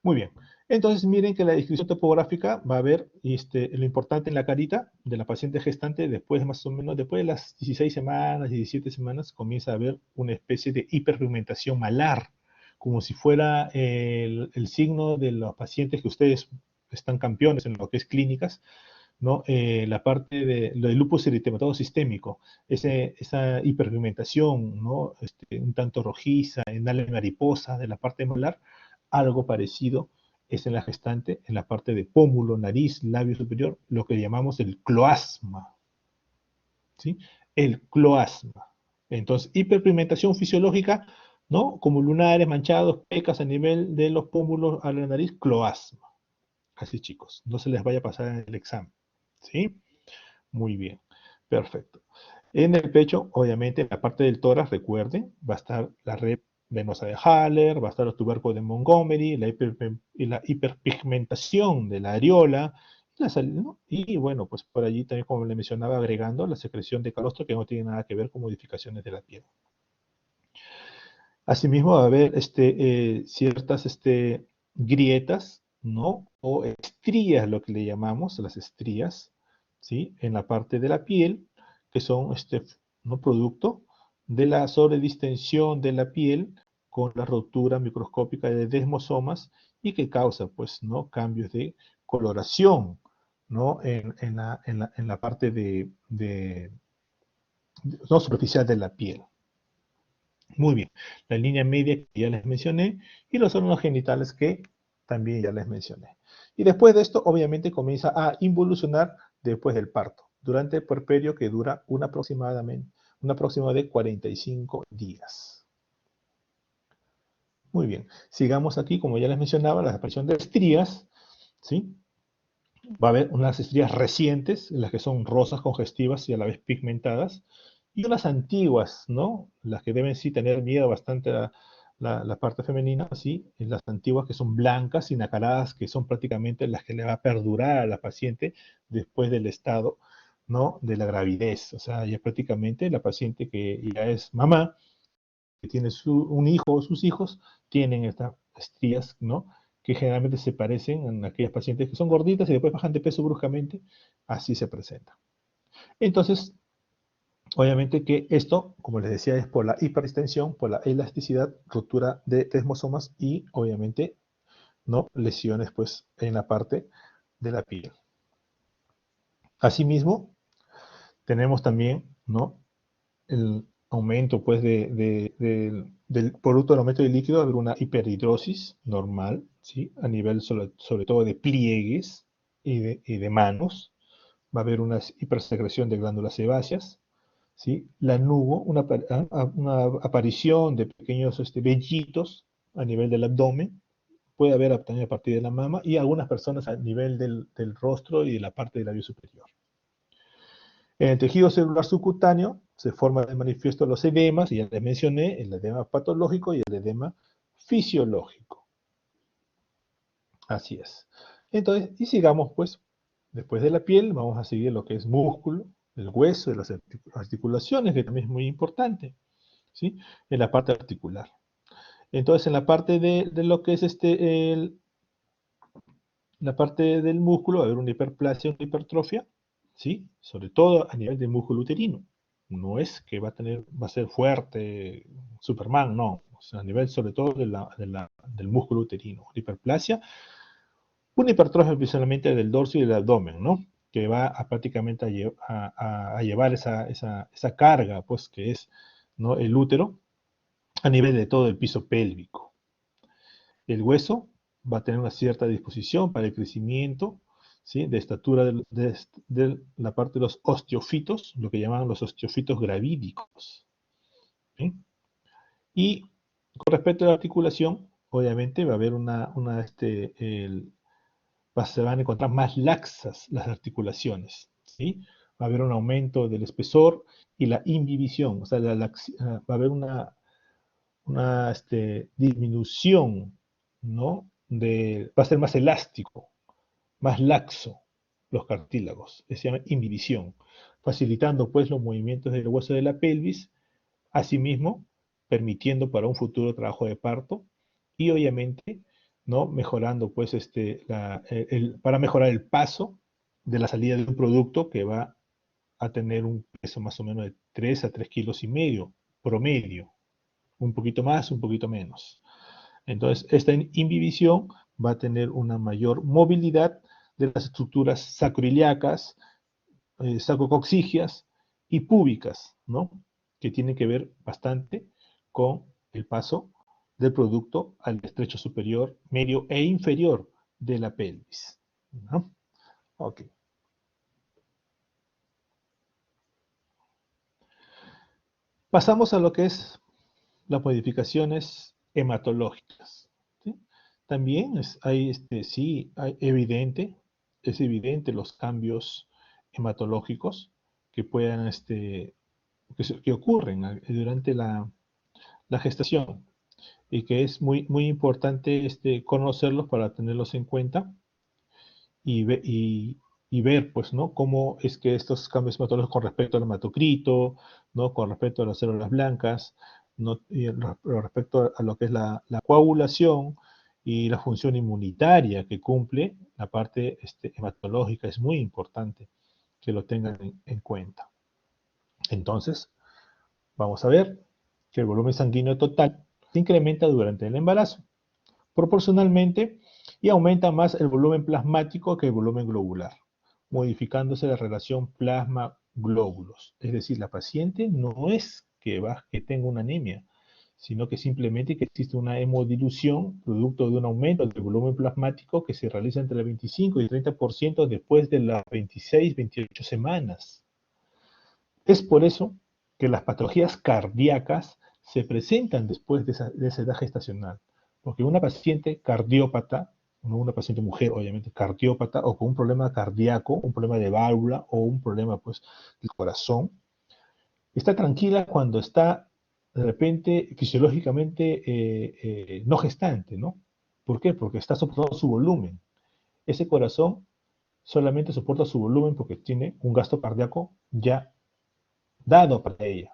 Muy bien. Entonces miren que la descripción topográfica va a ver lo importante en la carita de la paciente gestante después más o menos, después de las 16 semanas, 17 semanas, comienza a haber una especie de hiperpigmentación malar, como si fuera el signo de los pacientes que ustedes están campeones en lo que es clínicas, ¿no? La parte de lo del lupus eritematoso sistémico, esa hiperpigmentación, ¿no? Un tanto rojiza, en ala mariposa de la parte molar, algo parecido es en la gestante, en la parte de pómulo, nariz, labio superior, lo que llamamos el cloasma, ¿sí? El cloasma. Entonces, hiperpigmentación fisiológica, ¿no? Como lunares, manchados, pecas a nivel de los pómulos a la nariz, cloasma. Así, chicos, no se les vaya a pasar en el examen, ¿sí? Muy bien, perfecto. En el pecho, obviamente, en la parte del tórax, recuerden, va a estar la red venosa de Haller, va a estar los tubercos de Montgomery, la hiperpigmentación de la areola, ¿no? Y bueno, pues por allí también, como le mencionaba, agregando la secreción de calostro, que no tiene nada que ver con modificaciones de la piel. Asimismo, va a haber ciertas grietas, ¿no? O estrías, lo que le llamamos, las estrías, ¿sí? En la parte de la piel, que son ¿no? Producto de la sobredistensión de la piel con la rotura microscópica de desmosomas y que causa, pues, ¿no? Cambios de coloración, ¿no? En la parte no superficial de la piel. Muy bien. La línea media que ya les mencioné y los órganos genitales que también ya les mencioné. Y después de esto, obviamente, comienza a involucionar después del parto, durante el puerperio que dura un aproximado de 45 días. Muy bien. Sigamos aquí, como ya les mencionaba, la aparición de estrías, ¿sí? Va a haber unas estrías recientes, las que son rosas congestivas y a la vez pigmentadas, y unas antiguas, ¿no? Las que deben sí tener miedo bastante a la parte femenina, sí, y las antiguas que son blancas y nacaradas, que son prácticamente las que le va a perdurar a la paciente después del estado, ¿no? De la gravidez. O sea, ya prácticamente la paciente que ya es mamá, que tiene un hijo o sus hijos, tienen estas estrías, ¿no? Que generalmente se parecen en aquellas pacientes que son gorditas y después bajan de peso bruscamente, así se presenta. Entonces, obviamente que esto, como les decía, es por la hiperextensión, por la elasticidad, ruptura de desmosomas y obviamente, ¿no? Lesiones, pues, en la parte de la piel. Asimismo, tenemos también, ¿no? El aumento, pues, del producto del aumento del líquido, va a haber una hiperhidrosis normal, ¿sí? A nivel sobre todo de pliegues y de manos. Va a haber una hipersecreción de glándulas sebáceas, ¿sí? Lanugo, una aparición de pequeños vellitos a nivel del abdomen. Puede haber también a partir de la mama y algunas personas a nivel del rostro y de la parte del labio superior. En el tejido celular subcutáneo se forman de manifiesto los edemas, y ya les mencioné, el edema patológico y el edema fisiológico. Así es. Entonces, y sigamos pues, después de la piel, vamos a seguir lo que es músculo, el hueso, y las articulaciones, que también es muy importante, ¿sí? En la parte articular. Entonces, en la parte de lo que es la parte del músculo va a haber una hiperplasia, una hipertrofia, ¿sí? Sobre todo a nivel del músculo uterino. No es que va a ser fuerte, Superman, no. O sea, a nivel sobre todo del músculo uterino. Hiperplasia, una hipertrofia principalmente del dorso y del abdomen, ¿no? Que va prácticamente a llevar esa carga, pues, que es, ¿no? El útero a nivel de todo el piso pélvico. El hueso va a tener una cierta disposición para el crecimiento, ¿sí? De estatura de la parte de los osteofitos, lo que llaman los osteofitos gravídicos, ¿sí? Y con respecto a la articulación, obviamente va a haber se van a encontrar más laxas las articulaciones, ¿sí? Va a haber un aumento del espesor y la imbibición, o sea, va a haber una disminución, ¿no? Va a ser más elástico, más laxo los cartílagos, se llama inhibición, facilitando pues los movimientos del hueso de la pelvis, asimismo permitiendo para un futuro trabajo de parto y obviamente, ¿no? Mejorando pues para mejorar el paso de la salida de un producto que va a tener un peso más o menos de 3 a 3 kilos y medio promedio, un poquito más, un poquito menos. Entonces, esta inhibición va a tener una mayor movilidad de las estructuras sacroiliacas, sacrococcígeas y púbicas, ¿no? Que tienen que ver bastante con el paso del producto al estrecho superior, medio e inferior de la pelvis, ¿no? Ok. Pasamos a lo que es las modificaciones hematológicas, ¿sí? También es evidente los cambios hematológicos que puedan, que ocurren durante la gestación y que es muy, muy importante conocerlos para tenerlos en cuenta y ver, pues, ¿no? Cómo es que estos cambios hematológicos con respecto al hematocrito, ¿no? Con respecto a las células blancas, ¿no? Y respecto a lo que es la coagulación y la función inmunitaria que cumple la parte hematológica es muy importante que lo tengan en cuenta. Entonces, vamos a ver que el volumen sanguíneo total se incrementa durante el embarazo, proporcionalmente, y aumenta más el volumen plasmático que el volumen globular, modificándose la relación plasma-glóbulos. Es decir, la paciente no es que tenga una anemia, sino que simplemente que existe una hemodilución producto de un aumento del volumen plasmático que se realiza entre el 25 y el 30% después de las 26-28 semanas. Es por eso que las patologías cardíacas se presentan después de esa edad gestacional, porque una paciente cardiópata, no una paciente mujer, obviamente, cardiópata, o con un problema cardíaco, un problema de válvula o un problema, pues, del corazón, está tranquila cuando está, de repente, fisiológicamente no gestante, ¿no? ¿Por qué? Porque está soportando su volumen. Ese corazón solamente soporta su volumen porque tiene un gasto cardíaco ya dado para ella.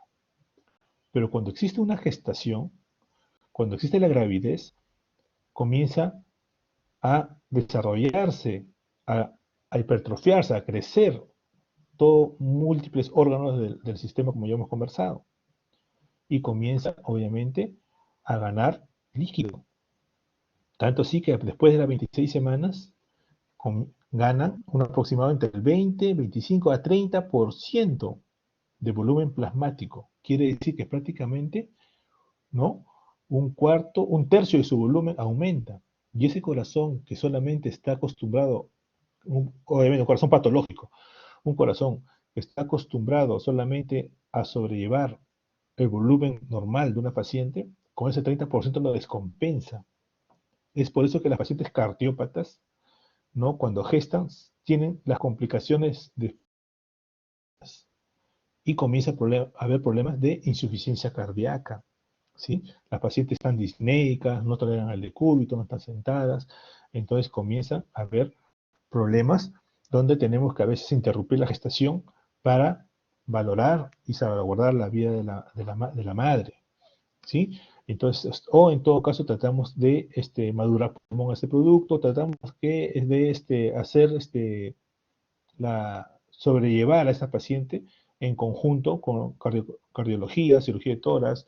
Pero cuando existe una gestación, cuando existe la gravidez, comienza a desarrollarse, a hipertrofiarse, a crecer todos múltiples órganos del sistema, como ya hemos conversado. Y comienza, obviamente, a ganar líquido. Tanto así que después de las 26 semanas, ganan un aproximado entre el 20, 25 a 30% de volumen plasmático. Quiere decir que prácticamente, ¿no? Un tercio de su volumen aumenta. Y ese corazón que solamente está acostumbrado, obviamente un corazón patológico, un corazón que está acostumbrado solamente a sobrellevar el volumen normal de una paciente, con ese 30% lo descompensa. Es por eso que las pacientes cardiópatas, ¿no? Cuando gestan, tienen las complicaciones y comienza a haber problemas de insuficiencia cardíaca, ¿sí? Las pacientes están disnéicas, no toleran el decúbito, no están sentadas, entonces comienza a haber problemas donde tenemos que a veces interrumpir la gestación para valorar y salvaguardar la vida de la madre, ¿sí? Entonces, o en todo caso tratamos de madurar pulmón este producto, tratamos de hacer sobrellevar a esta paciente en conjunto con cardiología, cirugía de tórax,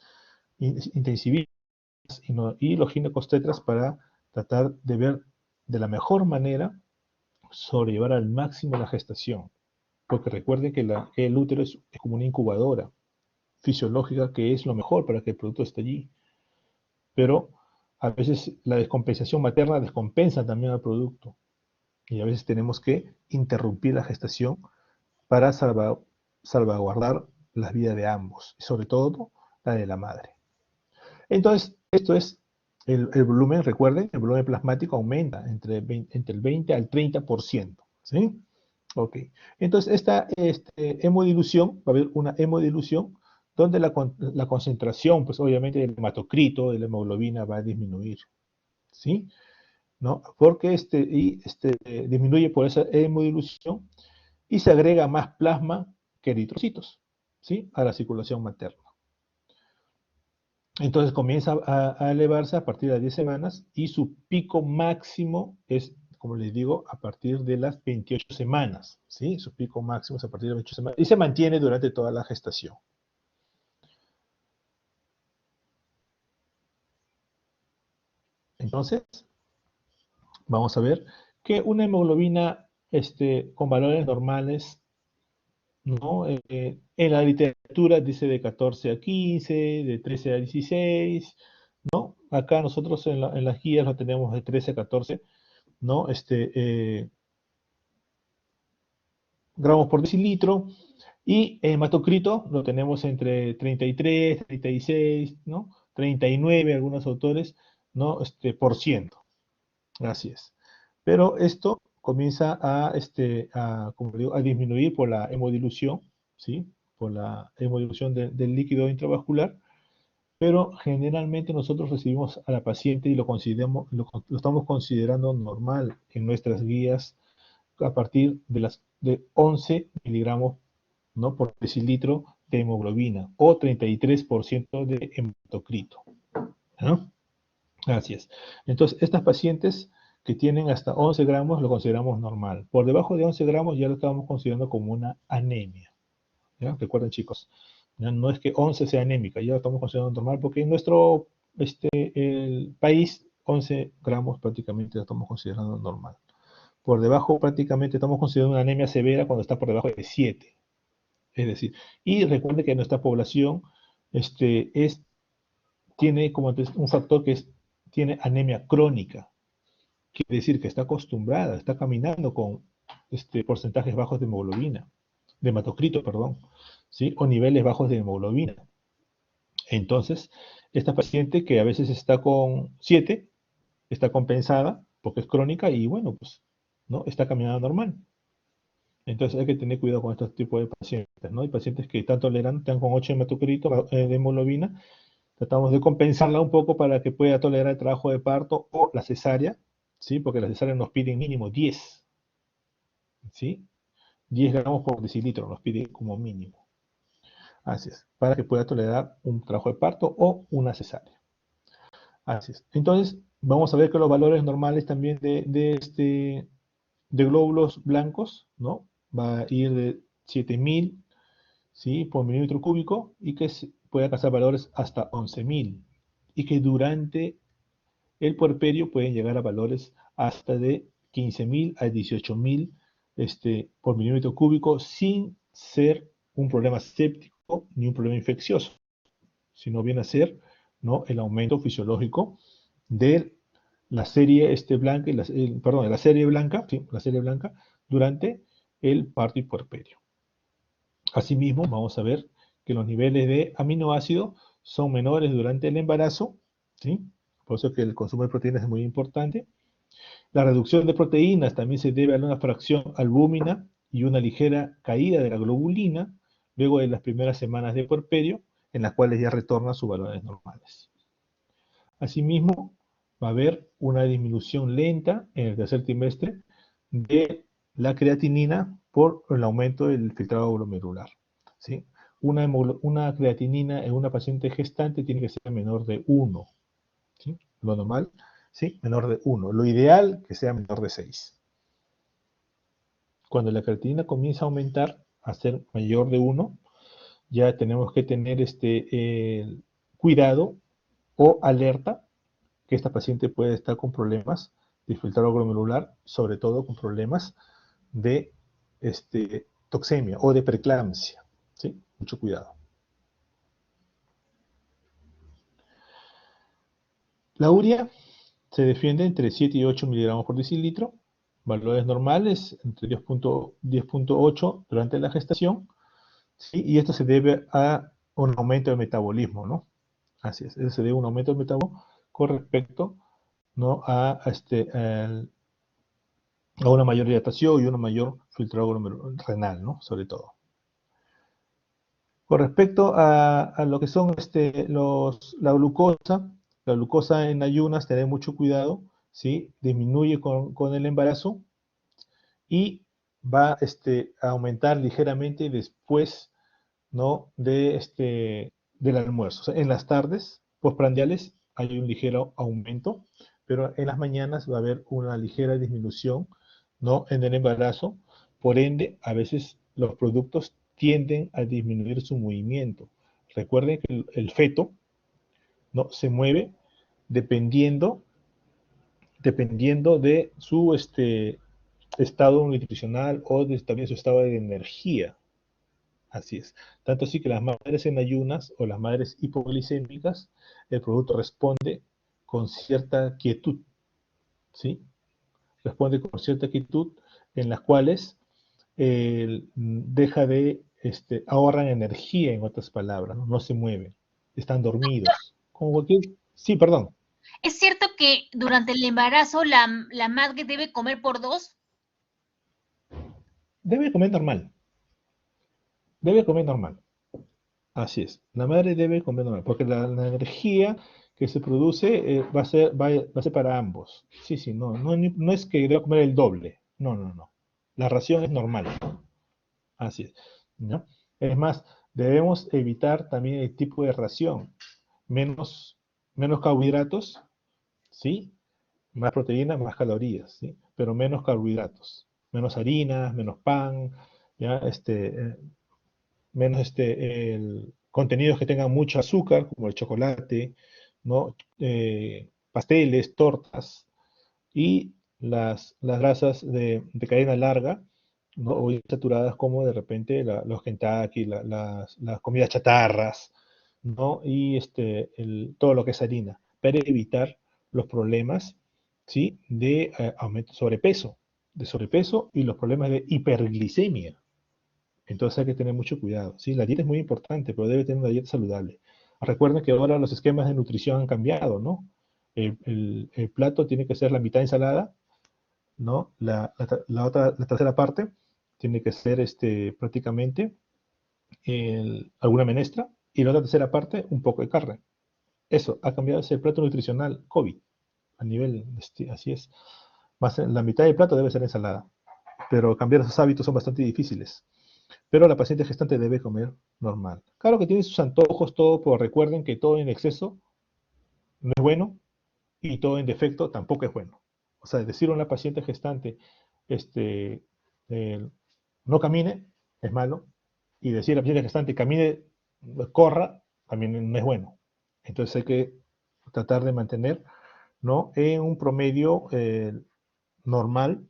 intensivistas y los ginecobstetras para tratar de ver de la mejor manera sobrellevar al máximo la gestación. Porque recuerden que el útero es como una incubadora fisiológica que es lo mejor para que el producto esté allí. Pero a veces la descompensación materna descompensa también al producto. Y a veces tenemos que interrumpir la gestación para salvaguardar la vida de ambos, y sobre todo la de la madre. Entonces, esto es el volumen, recuerden, el volumen plasmático aumenta entre el 20 al 30%, ¿sí? Ok. Entonces, esta hemodilución, va a haber una hemodilución donde la concentración, pues obviamente del hematocrito, de la hemoglobina va a disminuir, ¿sí? ¿No? Porque disminuye por esa hemodilución y se agrega más plasma que eritrocitos, ¿sí? A la circulación materna. Entonces comienza a elevarse a partir de las 10 semanas y su pico máximo es, como les digo, a partir de las 28 semanas, ¿sí? Su pico máximo es a partir de las 28 semanas y se mantiene durante toda la gestación. Entonces, vamos a ver que una hemoglobina con valores normales, ¿no? En la literatura dice de 14 a 15, de 13 a 16, ¿no? Acá nosotros en las guías lo tenemos de 13 a 14, ¿no? Gramos por decilitro, y hematocrito lo tenemos entre 33, 36, ¿no? 39, algunos autores, ¿no? Por ciento. Así es. Pero esto comienza como digo, a disminuir por la hemodilución, ¿sí? Por la hemodilución del líquido intravascular, pero generalmente nosotros recibimos a la paciente y lo estamos considerando normal en nuestras guías a partir de 11 miligramos, ¿no? Por decilitro de hemoglobina o 33% de hematocrito, ¿no? Así es. Entonces, estas pacientes que tienen hasta 11 gramos lo consideramos normal. Por debajo de 11 gramos ya lo estamos considerando como una anemia. ¿Ya? Recuerden, chicos, ya no es que 11 sea anémica, ya lo estamos considerando normal porque en nuestro el país 11 gramos prácticamente lo estamos considerando normal. Por debajo prácticamente estamos considerando una anemia severa cuando está por debajo de 7. Es decir, y recuerde que nuestra población tiene como un factor tiene anemia crónica. Quiere decir que está acostumbrada, está caminando con porcentajes bajos de hemoglobina, de hematocrito, perdón, ¿sí? O niveles bajos de hemoglobina. Entonces, esta paciente que a veces está con 7, está compensada porque es crónica y bueno, pues, ¿no? Está caminando normal. Entonces hay que tener cuidado con estos tipos de pacientes, ¿no? Hay pacientes que están tolerando, están con 8 hematocrito de hemoglobina, tratamos de compensarla un poco para que pueda tolerar el trabajo de parto o la cesárea, ¿sí? Porque la cesárea nos piden mínimo 10, ¿sí? 10 gramos por decilitro nos pide como mínimo. Así es, para que pueda tolerar un trabajo de parto o una cesárea. Así es. Entonces, vamos a ver que los valores normales también de glóbulos blancos, ¿no? Va a ir de 7000, ¿sí? Por milímetro cúbico y que puede alcanzar valores hasta 11000 y que durante el puerperio pueden llegar a valores hasta de 15.000 a 18.000 por milímetro cúbico sin ser un problema séptico ni un problema infeccioso, sino viene a ser, ¿no? El aumento fisiológico de la serie blanca, perdón, de la serie blanca, ¿sí? La serie blanca durante el parto y puerperio. Asimismo, vamos a ver que los niveles de aminoácidos son menores durante el embarazo, ¿sí? Por eso que el consumo de proteínas es muy importante. La reducción de proteínas también se debe a una fracción albúmina y una ligera caída de la globulina luego de las primeras semanas de puerperio, en las cuales ya retorna a sus valores normales. Asimismo, va a haber una disminución lenta en el tercer trimestre de la creatinina por el aumento del filtrado glomerular, ¿sí? Una creatinina en una paciente gestante tiene que ser menor de 1, ¿sí? Lo normal, ¿sí? Menor de 1. Lo ideal, que sea menor de 6. Cuando la creatinina comienza a aumentar, a ser mayor de 1, ya tenemos que tener cuidado o alerta que esta paciente puede estar con problemas de filtrado glomerular, sobre todo con problemas de toxemia o de preeclampsia, ¿sí? Mucho cuidado. La urea se defiende entre 7 y 8 miligramos por decilitro, valores normales entre 10.8 durante la gestación, ¿sí? Y esto se debe a un aumento del metabolismo, ¿no? Así es, eso se debe a un aumento del metabolismo con respecto, ¿no? a una mayor hidratación y una mayor filtrado renal, ¿no? Sobre todo. Con respecto a lo que son la glucosa en ayunas, tener mucho cuidado, ¿sí? Disminuye con el embarazo y va a aumentar ligeramente después, ¿no? Del almuerzo. O sea, en las tardes postprandiales hay un ligero aumento, pero en las mañanas va a haber una ligera disminución, ¿no? En el embarazo. Por ende, a veces los productos tienden a disminuir su movimiento. Recuerden que el feto, ¿no? Se mueve dependiendo, dependiendo de su estado nutricional o también su estado de energía. Así es. Tanto así que las madres en ayunas o las madres hipoglicémicas, el producto responde con cierta quietud, ¿sí? Responde con cierta quietud en las cuales deja de, ahorran energía, en otras palabras, ¿no? No se mueven, están dormidos. Como cualquier... Sí, perdón. ¿Es cierto que durante el embarazo la madre debe comer por 2? Debe comer normal. Debe comer normal. Así es. La madre debe comer normal, porque la energía que se produce va a ser para ambos. Sí, sí, no es que deba comer el doble. No, no, no. La ración es normal. Así es, ¿no? Es más, debemos evitar también el tipo de ración. Menos carbohidratos, ¿sí? Más proteína, más calorías, ¿sí? Pero menos carbohidratos, menos harinas, menos pan, ¿ya? Menos contenidos que tengan mucho azúcar, como el chocolate, ¿no? Pasteles, tortas, y las grasas de cadena larga, ¿no? O saturadas, como de repente los Kentucky, las comidas chatarras, ¿no? Y todo lo que es harina, para evitar los problemas, ¿sí? De aumento de sobrepeso y los problemas de hiperglicemia. Entonces hay que tener mucho cuidado, ¿sí? La dieta es muy importante, pero debe tener una dieta saludable. Recuerden que ahora los esquemas de nutrición han cambiado, ¿no? El plato tiene que ser la mitad ensalada, ¿no? La tercera parte tiene que ser prácticamente alguna menestra, y la otra tercera parte un poco de carne. Eso ha cambiado ese plato nutricional COVID a nivel, así es. La mitad del plato debe ser ensalada, pero cambiar esos hábitos son bastante difíciles. Pero la paciente gestante debe comer normal. Claro que tiene sus antojos, todo, pero recuerden que todo en exceso no es bueno, y todo en defecto tampoco es bueno. O sea, decir a una paciente gestante, este, no camine, es malo, y decir a la paciente gestante, camine, corra, también no es bueno. Entonces hay que tratar de mantener, ¿no?, en un promedio normal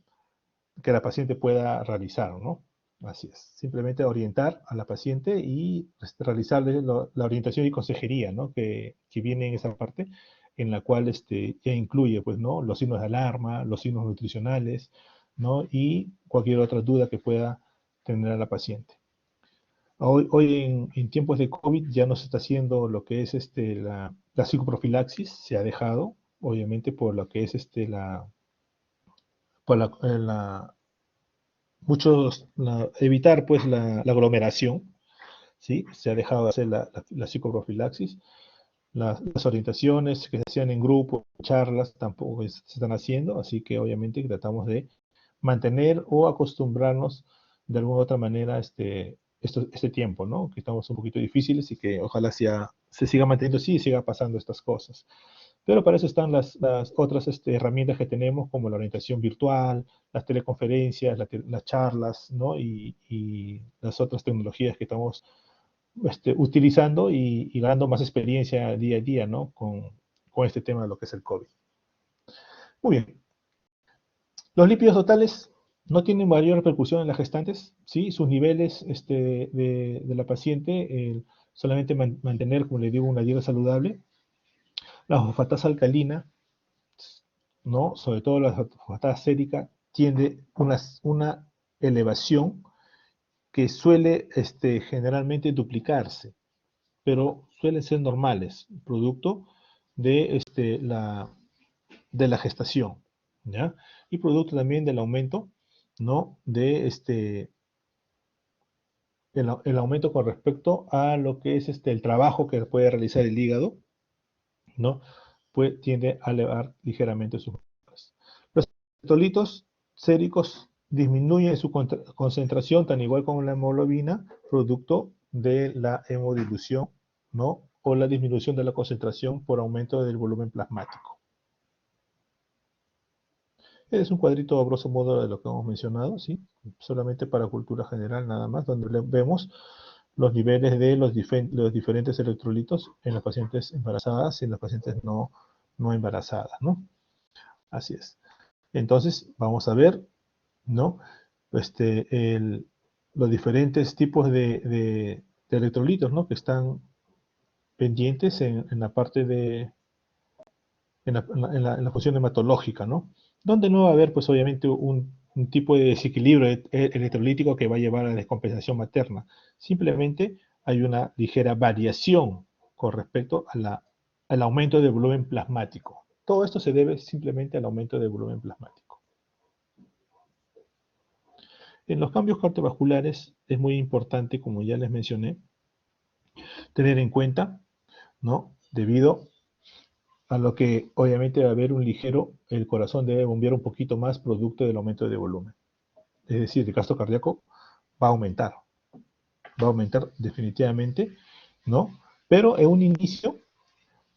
que la paciente pueda realizar, ¿no? Así es. Simplemente orientar a la paciente y realizarle la orientación y consejería, ¿no? Que viene en esa parte, en la cual ya incluye, pues, ¿no?, los signos de alarma, los signos nutricionales, ¿no? Y cualquier otra duda que pueda tener a la paciente. Hoy en tiempos de COVID ya no se está haciendo lo que es la psicoprofilaxis, se ha dejado, obviamente, por lo que es por evitar, pues, la aglomeración, ¿sí? Se ha dejado de hacer la psicoprofilaxis. Las orientaciones que se hacían en grupo, charlas, tampoco se están haciendo, así que obviamente tratamos de mantener o acostumbrarnos de alguna u otra manera este tiempo, ¿no? Que estamos un poquito difíciles, y que ojalá se siga manteniendo así y siga pasando estas cosas. Pero para eso están las otras herramientas que tenemos, como la orientación virtual, las teleconferencias, las charlas, ¿no? Y las otras tecnologías que estamos utilizando, y ganando más experiencia día a día, ¿no? Con este tema de lo que es el COVID. Muy bien. Los lípidos totales no tienen mayor repercusión en las gestantes, ¿sí? Sus niveles de la paciente, solamente mantener, como le digo, una dieta saludable. La fosfatasa alcalina, ¿no? Sobre todo la fosfatasa sérica, tiende una elevación que suele generalmente duplicarse, pero suelen ser normales, producto de la gestación, ¿ya? Y producto también del aumento, ¿no? El aumento con respecto a lo que es el trabajo que puede realizar el hígado, ¿no? Pues tiende a elevar ligeramente sus valores. Los electrolitos séricos disminuyen su concentración, tan igual como la hemoglobina, producto de la hemodilución, ¿no? O la disminución de la concentración por aumento del volumen plasmático. Este es un cuadrito a grosso modo de lo que hemos mencionado, ¿sí? Solamente para cultura general nada más, donde vemos los niveles de los diferentes electrolitos en las pacientes embarazadas y en las pacientes no embarazadas, ¿no? Así es. Entonces, vamos a ver, ¿no? Los diferentes tipos de electrolitos, ¿no?, que están pendientes en la parte en la función hematológica, ¿no? Donde no va a haber, pues, obviamente, un tipo de desequilibrio electrolítico que va a llevar a la descompensación materna. Simplemente hay una ligera variación con respecto al aumento del volumen plasmático. Todo esto se debe simplemente al aumento del volumen plasmático. En los cambios cardiovasculares es muy importante, como ya les mencioné, tener en cuenta, ¿no? Debido a lo que obviamente va a haber el corazón debe bombear un poquito más producto del aumento de volumen. Es decir, el gasto cardíaco va a aumentar definitivamente, ¿no? Pero en un inicio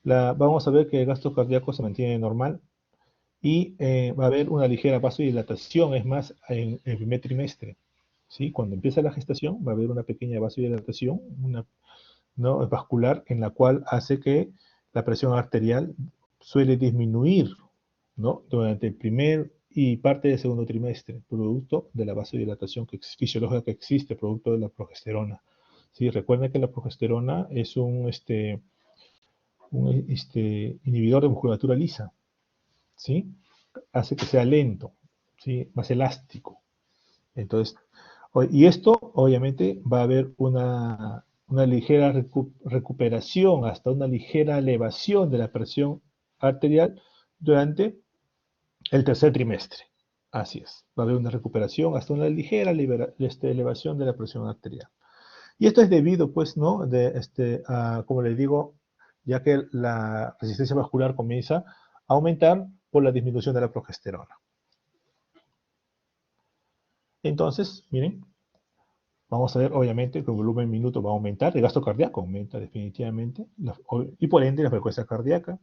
vamos a ver que el gasto cardíaco se mantiene normal, y va a haber una ligera vasodilatación, es más, en el primer trimestre. ¿Sí? Cuando empieza la gestación va a haber una pequeña vasodilatación, ¿no? vascular, en la cual hace que la presión arterial suele disminuir, ¿no? durante el primer y parte del segundo trimestre, producto de la vasodilatación fisiológica que existe, producto de la progesterona. ¿Sí? Recuerden que la progesterona es un inhibidor de musculatura lisa, ¿sí? Hace que sea lento, ¿sí? Más elástico. Entonces, y esto obviamente va a haber una ligera recuperación, hasta una ligera elevación de la presión arterial durante el tercer trimestre. Así es, va a haber una recuperación hasta una ligera elevación de la presión arterial. Y esto es debido, pues, ¿no? Como les digo, ya que la resistencia vascular comienza a aumentar por la disminución de la progesterona. Entonces, miren, vamos a ver, obviamente, que el volumen minuto va a aumentar, el gasto cardíaco aumenta definitivamente, y por ende la frecuencia cardíaca,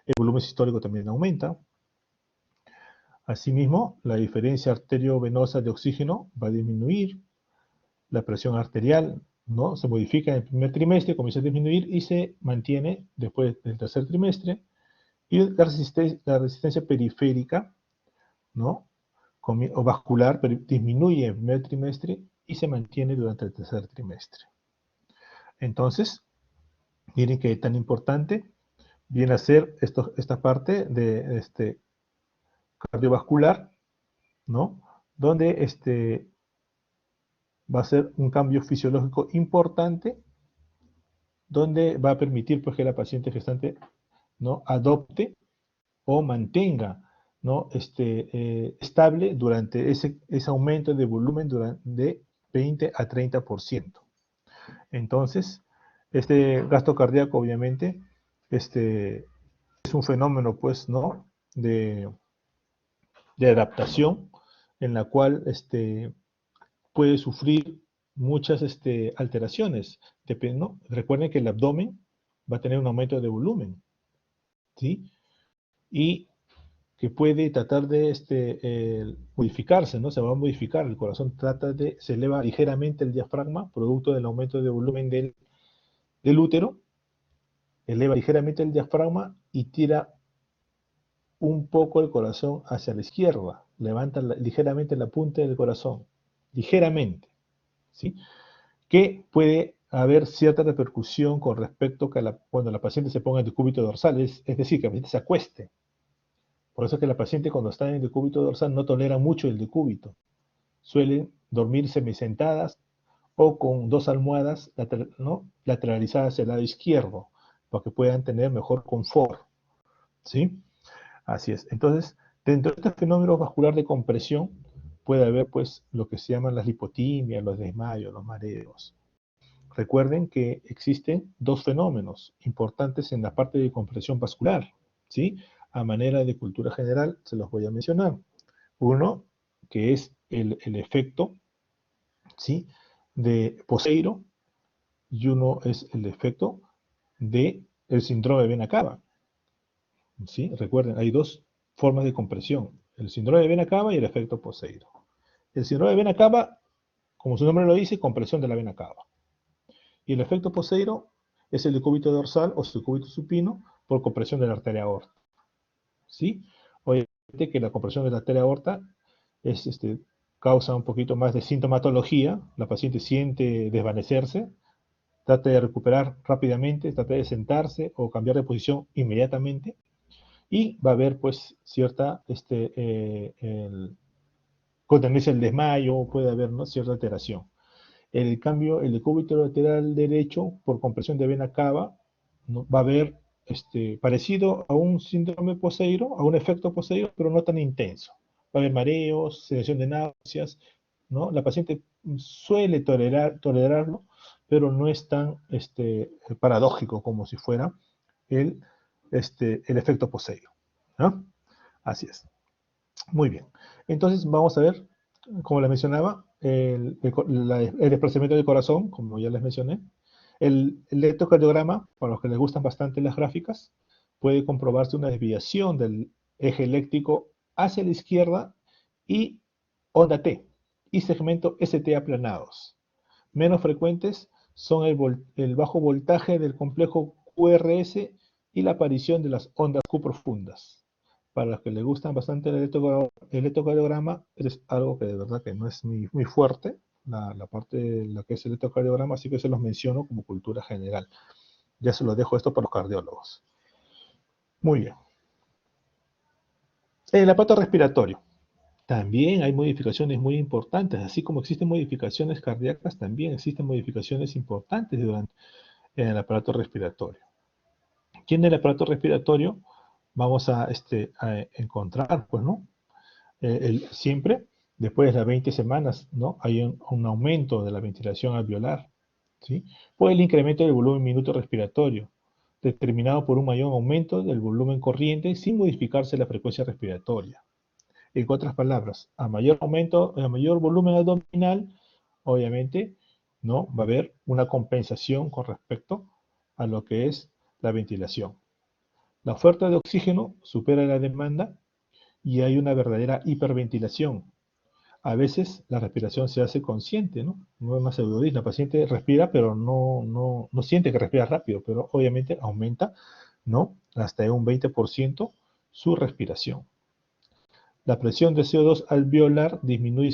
el volumen sistólico también aumenta. Asimismo, la diferencia arteriovenosa de oxígeno va a disminuir, la presión arterial, ¿no? Se modifica en el primer trimestre, comienza a disminuir y se mantiene después del tercer trimestre. Y la resistencia periférica, ¿no? o vascular disminuye en el primer trimestre y se mantiene durante el tercer trimestre. Entonces, miren que tan importante viene a ser esta parte de cardiovascular, ¿no? Donde va a ser un cambio fisiológico importante, donde va a permitir pues, que la paciente gestante, ¿no? adopte o mantenga, ¿no? estable durante ese aumento de volumen de 20 a 30%. Entonces, este gasto cardíaco obviamente es un fenómeno pues, ¿no? de adaptación en la cual puede sufrir muchas alteraciones. ¿No? Recuerden que el abdomen va a tener un aumento de volumen, ¿sí? Y que puede tratar de modificarse, ¿no? Se va a modificar, el corazón se eleva ligeramente el diafragma, producto del aumento de volumen del útero, eleva ligeramente el diafragma y tira un poco el corazón hacia la izquierda, levanta ligeramente la punta del corazón, ligeramente, ¿sí? Que puede haber cierta repercusión con respecto a que cuando la paciente se ponga en decúbito dorsal, es decir, que la paciente se acueste. Por eso es que la paciente cuando está en el decúbito dorsal no tolera mucho el decúbito. Suelen dormir semisentadas o con dos almohadas ¿no? lateralizadas hacia el lado izquierdo, para que puedan tener mejor confort. ¿Sí? Así es. Entonces, dentro de este fenómeno vascular de compresión, puede haber pues lo que se llaman las lipotimias, los desmayos, los mareos. Recuerden que existen dos fenómenos importantes en la parte de compresión vascular, ¿sí? A manera de cultura general, se los voy a mencionar. Uno, que es el efecto, ¿sí? de Poseiro, y uno es el efecto del síndrome de vena cava. ¿Sí? Recuerden, hay dos formas de compresión, el síndrome de vena cava y el efecto Poseiro. El síndrome de vena cava, como su nombre lo dice, compresión de la vena cava. Y el efecto Poseiro es el decúbito dorsal o decúbito supino por compresión de la arteria aorta. ¿Sí? Obviamente que la compresión de la arteria aorta causa un poquito más de sintomatología, la paciente siente desvanecerse, trata de recuperar rápidamente, trata de sentarse o cambiar de posición inmediatamente, y va a haber pues cierta con tendencia al desmayo, puede haber ¿no? cierta alteración. El cambio, el decúbito lateral derecho por compresión de vena cava, ¿no? va a haber parecido a un síndrome Poseiro, a un efecto Poseiro, pero no tan intenso. Va a haber mareos, sensación de náuseas, ¿no? La paciente suele tolerarlo, pero no es tan paradójico como si fuera el efecto Poseiro, ¿no? Así es. Muy bien. Entonces vamos a ver, como les mencionaba, el desplazamiento del corazón, como ya les mencioné. El electrocardiograma, para los que les gustan bastante las gráficas, puede comprobarse una desviación eje eléctrico hacia la izquierda y onda T y segmento ST aplanados. Menos frecuentes son el bajo voltaje del complejo QRS y la aparición de las ondas Q profundas. Para los que les gustan bastante el electrocardiograma, es algo que de verdad que no es muy fuerte, la parte de lo que es el electrocardiograma, así que se los menciono como cultura general. Ya se lo dejo esto para los cardiólogos. Muy bien. El aparato respiratorio. También hay modificaciones muy importantes, así como existen modificaciones cardíacas, también existen modificaciones importantes en el aparato respiratorio. Aquí en el aparato respiratorio vamos a encontrar, pues, ¿no? Siempre, después de las 20 semanas, ¿no? Hay un aumento de la ventilación alveolar, ¿sí? Por el incremento del volumen minuto respiratorio, determinado por un mayor aumento del volumen corriente sin modificarse la frecuencia respiratoria. En otras palabras, a mayor aumento, a mayor volumen abdominal, obviamente, ¿no? Va a haber una compensación con respecto a lo que es la ventilación. La oferta de oxígeno supera la demanda y hay una verdadera hiperventilación. A veces la respiración se hace consciente, ¿no? No es una pseudodis. La paciente respira, pero no siente que respira rápido, pero obviamente aumenta, ¿no? Hasta un 20% su respiración. La presión de CO2 alveolar disminuye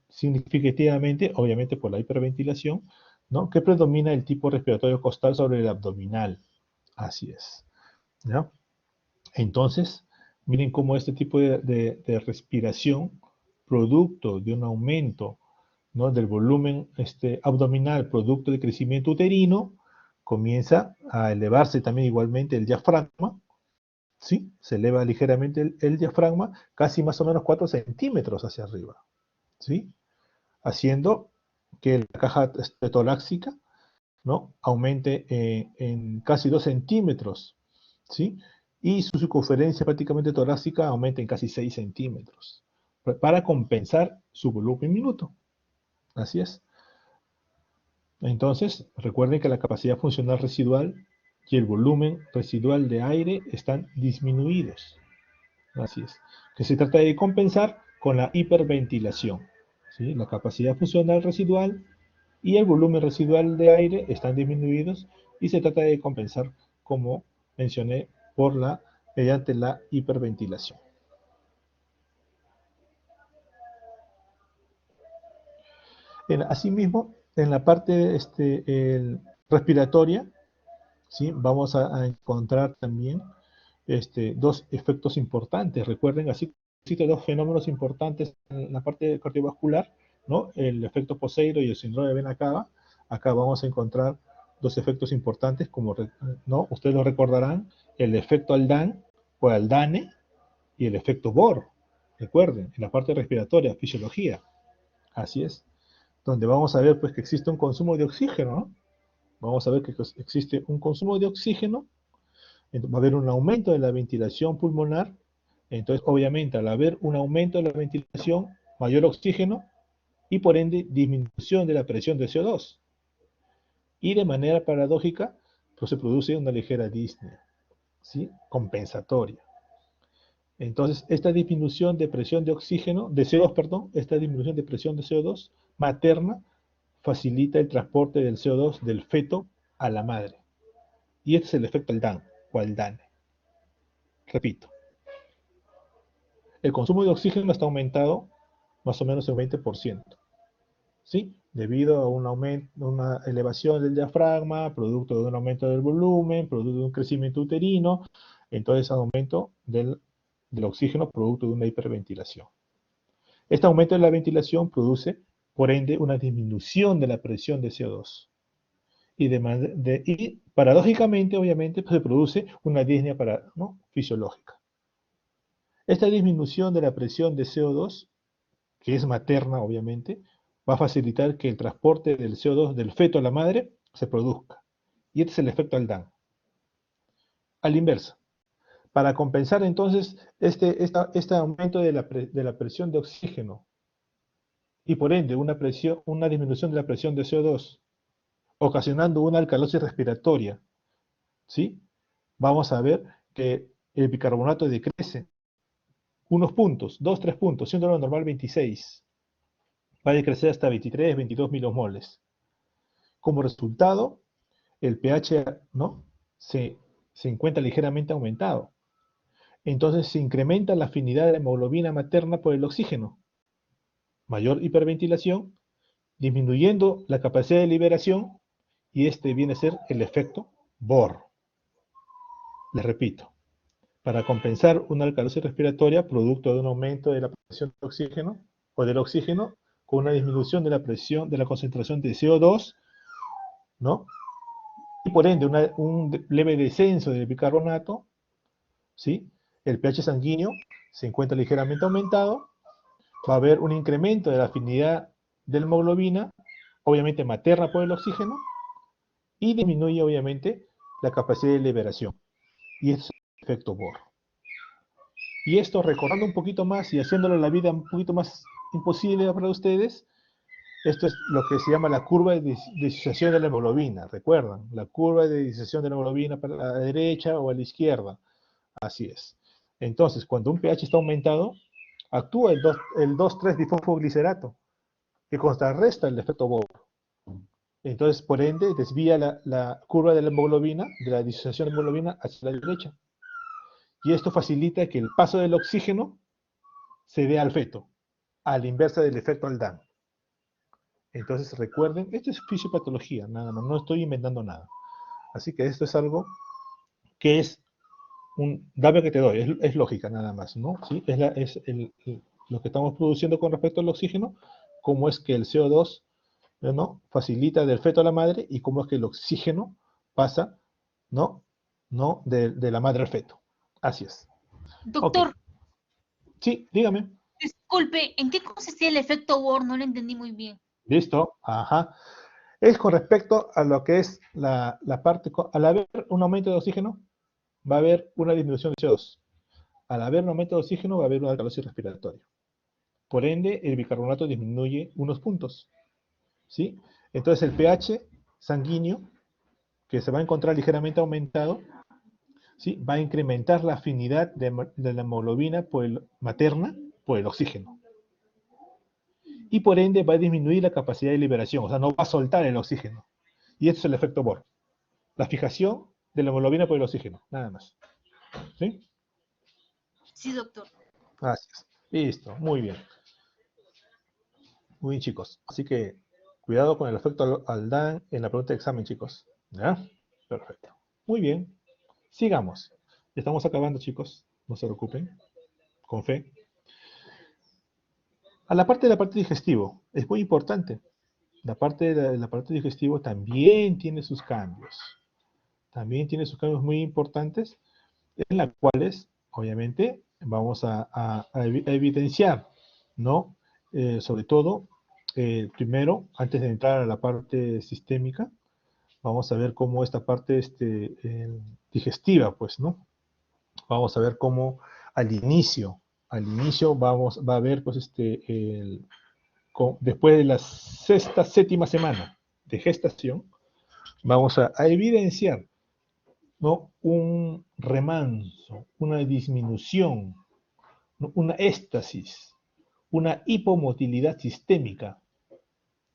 significativamente, obviamente por la hiperventilación, ¿no? Que predomina el tipo respiratorio costal sobre el abdominal. Así es, ¿ya? Entonces, miren cómo este tipo de respiración, producto de un aumento, ¿no? Del volumen abdominal, producto de crecimiento uterino, comienza a elevarse también igualmente el diafragma, ¿sí? Se eleva ligeramente el diafragma, casi más o menos 4 centímetros hacia arriba, ¿sí? Haciendo que la caja torácica, ¿no? Aumente en casi 2 centímetros, ¿sí? Y su circunferencia prácticamente torácica aumenta en casi 6 centímetros, para compensar su volumen minuto. Así es. Entonces, recuerden que la capacidad funcional residual y el volumen residual de aire están disminuidos. Así es. Que se trata de compensar con la hiperventilación, ¿sí? La capacidad funcional residual y el volumen residual de aire están disminuidos y se trata de compensar, como mencioné, mediante la hiperventilación. Asimismo, en la parte respiratoria, ¿sí? Vamos a encontrar también dos efectos importantes. Recuerden, así existen dos fenómenos importantes en la parte cardiovascular, ¿no? El efecto Poseidon y el síndrome de vena cava. Acá vamos a encontrar dos efectos importantes, como, ¿no? Ustedes lo recordarán, el efecto Aldán o Aldane y el efecto Bohr. Recuerden, en la parte respiratoria, fisiología. Así es. Donde vamos a ver, pues, que existe un consumo de oxígeno, ¿no? Vamos a ver que existe un consumo de oxígeno, va a haber un aumento de la ventilación pulmonar. Entonces, obviamente, al haber un aumento de la ventilación, mayor oxígeno y por ende disminución de la presión de CO2. Y de manera paradójica, pues se produce una ligera disnea, ¿sí? Compensatoria. Entonces, esta disminución de presión de oxígeno, de CO2, perdón, esta disminución de presión de CO2 materna facilita el transporte del CO2 del feto a la madre. Y este es el efecto Aldán o Aldane. Repito, el consumo de oxígeno está aumentado más o menos en 20%, ¿sí? Debido a un aumento, una elevación del diafragma, producto de un aumento del volumen, producto de un crecimiento uterino, entonces aumento del oxígeno producto de una hiperventilación. Este aumento de la ventilación produce, por ende, una disminución de la presión de CO2. Y paradójicamente, obviamente, pues se produce una disnea ¿no? fisiológica. Esta disminución de la presión de CO2, que es materna, obviamente, va a facilitar que el transporte del CO2 del feto a la madre se produzca. Y este es el efecto Aldán. A la inversa, para compensar entonces este aumento de la presión de oxígeno y por ende una disminución de la presión de CO2, ocasionando una alcalosis respiratoria, ¿sí? Vamos a ver que el bicarbonato decrece unos puntos, 2, 3 puntos, siendo lo normal 26. Va a decrecer hasta 23, 22 milimoles. Como resultado, el pH, ¿no? se encuentra ligeramente aumentado. Entonces se incrementa la afinidad de la hemoglobina materna por el oxígeno. Mayor hiperventilación, disminuyendo la capacidad de liberación, y este viene a ser el efecto Bohr. Les repito, para compensar una alcalosis respiratoria producto de un aumento de la presión de oxígeno o del oxígeno con una disminución de la presión de la concentración de CO2, ¿no? Y por ende un leve descenso del bicarbonato, ¿sí? El pH sanguíneo se encuentra ligeramente aumentado, va a haber un incremento de la afinidad de la hemoglobina, obviamente materna por el oxígeno, y disminuye obviamente la capacidad de liberación. Y es el efecto Bohr. Y esto, recordando un poquito más y haciéndole la vida un poquito más imposible para ustedes, esto es lo que se llama la curva de disociación de la hemoglobina. ¿Recuerdan? La curva de disociación de la hemoglobina para la derecha o a la izquierda. Así es. Entonces, cuando un pH está aumentado, actúa el 2,3-difosfoglicerato, que contrarresta el efecto Bohr. Entonces, por ende, desvía la curva de la hemoglobina, de la disociación de la hemoglobina, hacia la derecha. Y esto facilita que el paso del oxígeno se dé al feto, a la inversa del efecto Aldán. Entonces, recuerden, esto es fisiopatología, nada más, no estoy inventando nada. Así que esto es algo que es un dato que te doy, es lógica nada más, ¿no? ¿Sí? Lo que estamos produciendo con respecto al oxígeno, cómo es que el CO2, ¿no? facilita del feto a la madre y cómo es que el oxígeno pasa, ¿no? de la madre al feto. Así es. Ok. Doctor, Sí, dígame. disculpe, ¿en qué consistía el efecto Bohr? No lo entendí muy bien. Listo. Ajá. Es con respecto a lo que es la parte, al haber un aumento de oxígeno, va a haber una disminución de CO2. Al haber un aumento de oxígeno, va a haber una alcalosis respiratoria. Por ende, el bicarbonato disminuye unos puntos, ¿sí? Entonces el pH sanguíneo, que se va a encontrar ligeramente aumentado, ¿sí? va a incrementar la afinidad de la hemoglobina materna por el oxígeno. Y por ende va a disminuir la capacidad de liberación, o sea, no va a soltar el oxígeno. Y este es el efecto Bohr. La fijación de la hemoglobina por el oxígeno, nada más. ¿Sí? Sí, doctor. Gracias. Listo, muy bien. Muy bien, chicos. Así que cuidado con el efecto Aldán en la pregunta de examen, chicos. ¿Ya? Perfecto. Muy bien. Sigamos. Estamos acabando, chicos. No se preocupen. Con fe. A la parte digestivo. Es muy importante. El aparato digestivo también tiene sus cambios. También tiene sus cambios muy importantes, en las cuales, obviamente, vamos a evidenciar, ¿no? Sobre todo, primero, antes de entrar a la parte sistémica, vamos a ver cómo esta parte digestiva, pues, ¿no? Vamos a ver cómo al inicio va a haber, pues, después de la sexta, séptima semana de gestación, vamos a evidenciar, ¿no? un remanso, una disminución, ¿no? una éstasis, una hipomotilidad sistémica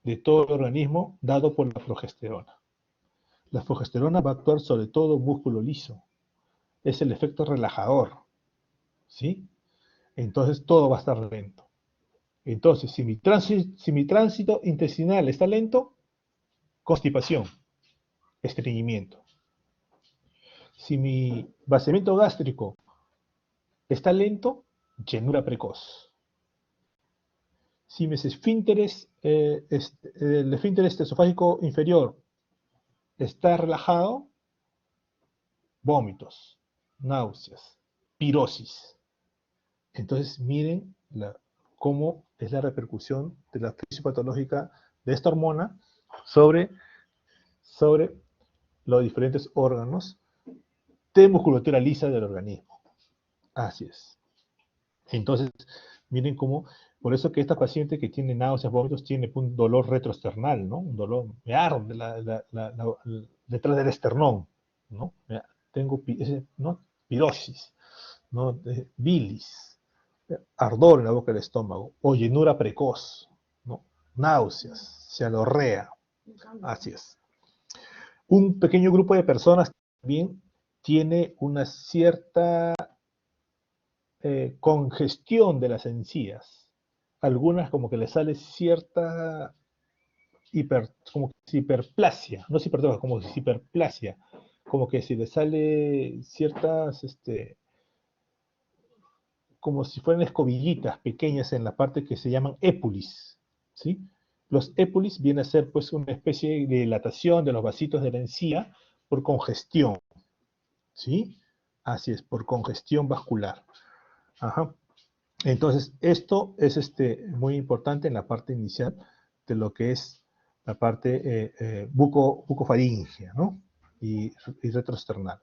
de todo el organismo dado por la progesterona. La progesterona va a actuar sobre todo músculo liso, es el efecto relajador, ¿sí? Entonces todo va a estar lento. Entonces, si mi tránsito intestinal está lento, constipación, estreñimiento. Si mi vaciamiento gástrico está lento, llenura precoz. Si mis esfínteres, el esfínter esofágico inferior está relajado, vómitos, náuseas, pirosis. Entonces, miren cómo es la repercusión de la fisiopatológica de esta hormona sobre los diferentes órganos de musculatura lisa del organismo. Así es. Entonces, miren cómo, por eso que esta paciente que tiene náuseas, vómitos, tiene un dolor retroesternal, ¿no? Un dolor, me arde detrás del esternón, ¿no? Tengo, ¿no? Pirosis, ¿no? Bilis. ardor en la boca del estómago, o llenura precoz, ¿no? Náuseas, cialorrea, así es. Un pequeño grupo de personas también tiene una cierta congestión de las encías. Algunas como que les sale cierta como hiperplasia, no es hipertrofia, como hiperplasia, como que si les sale ciertas, como si fueran escobillitas pequeñas en la parte que se llaman épulis, ¿sí? Los épulis vienen a ser pues una especie de dilatación de los vasitos de la encía por congestión, ¿sí? Así es, por congestión vascular. Ajá. Entonces, esto es muy importante en la parte inicial de lo que es la parte bucofaringea, ¿no? Y retroesternal.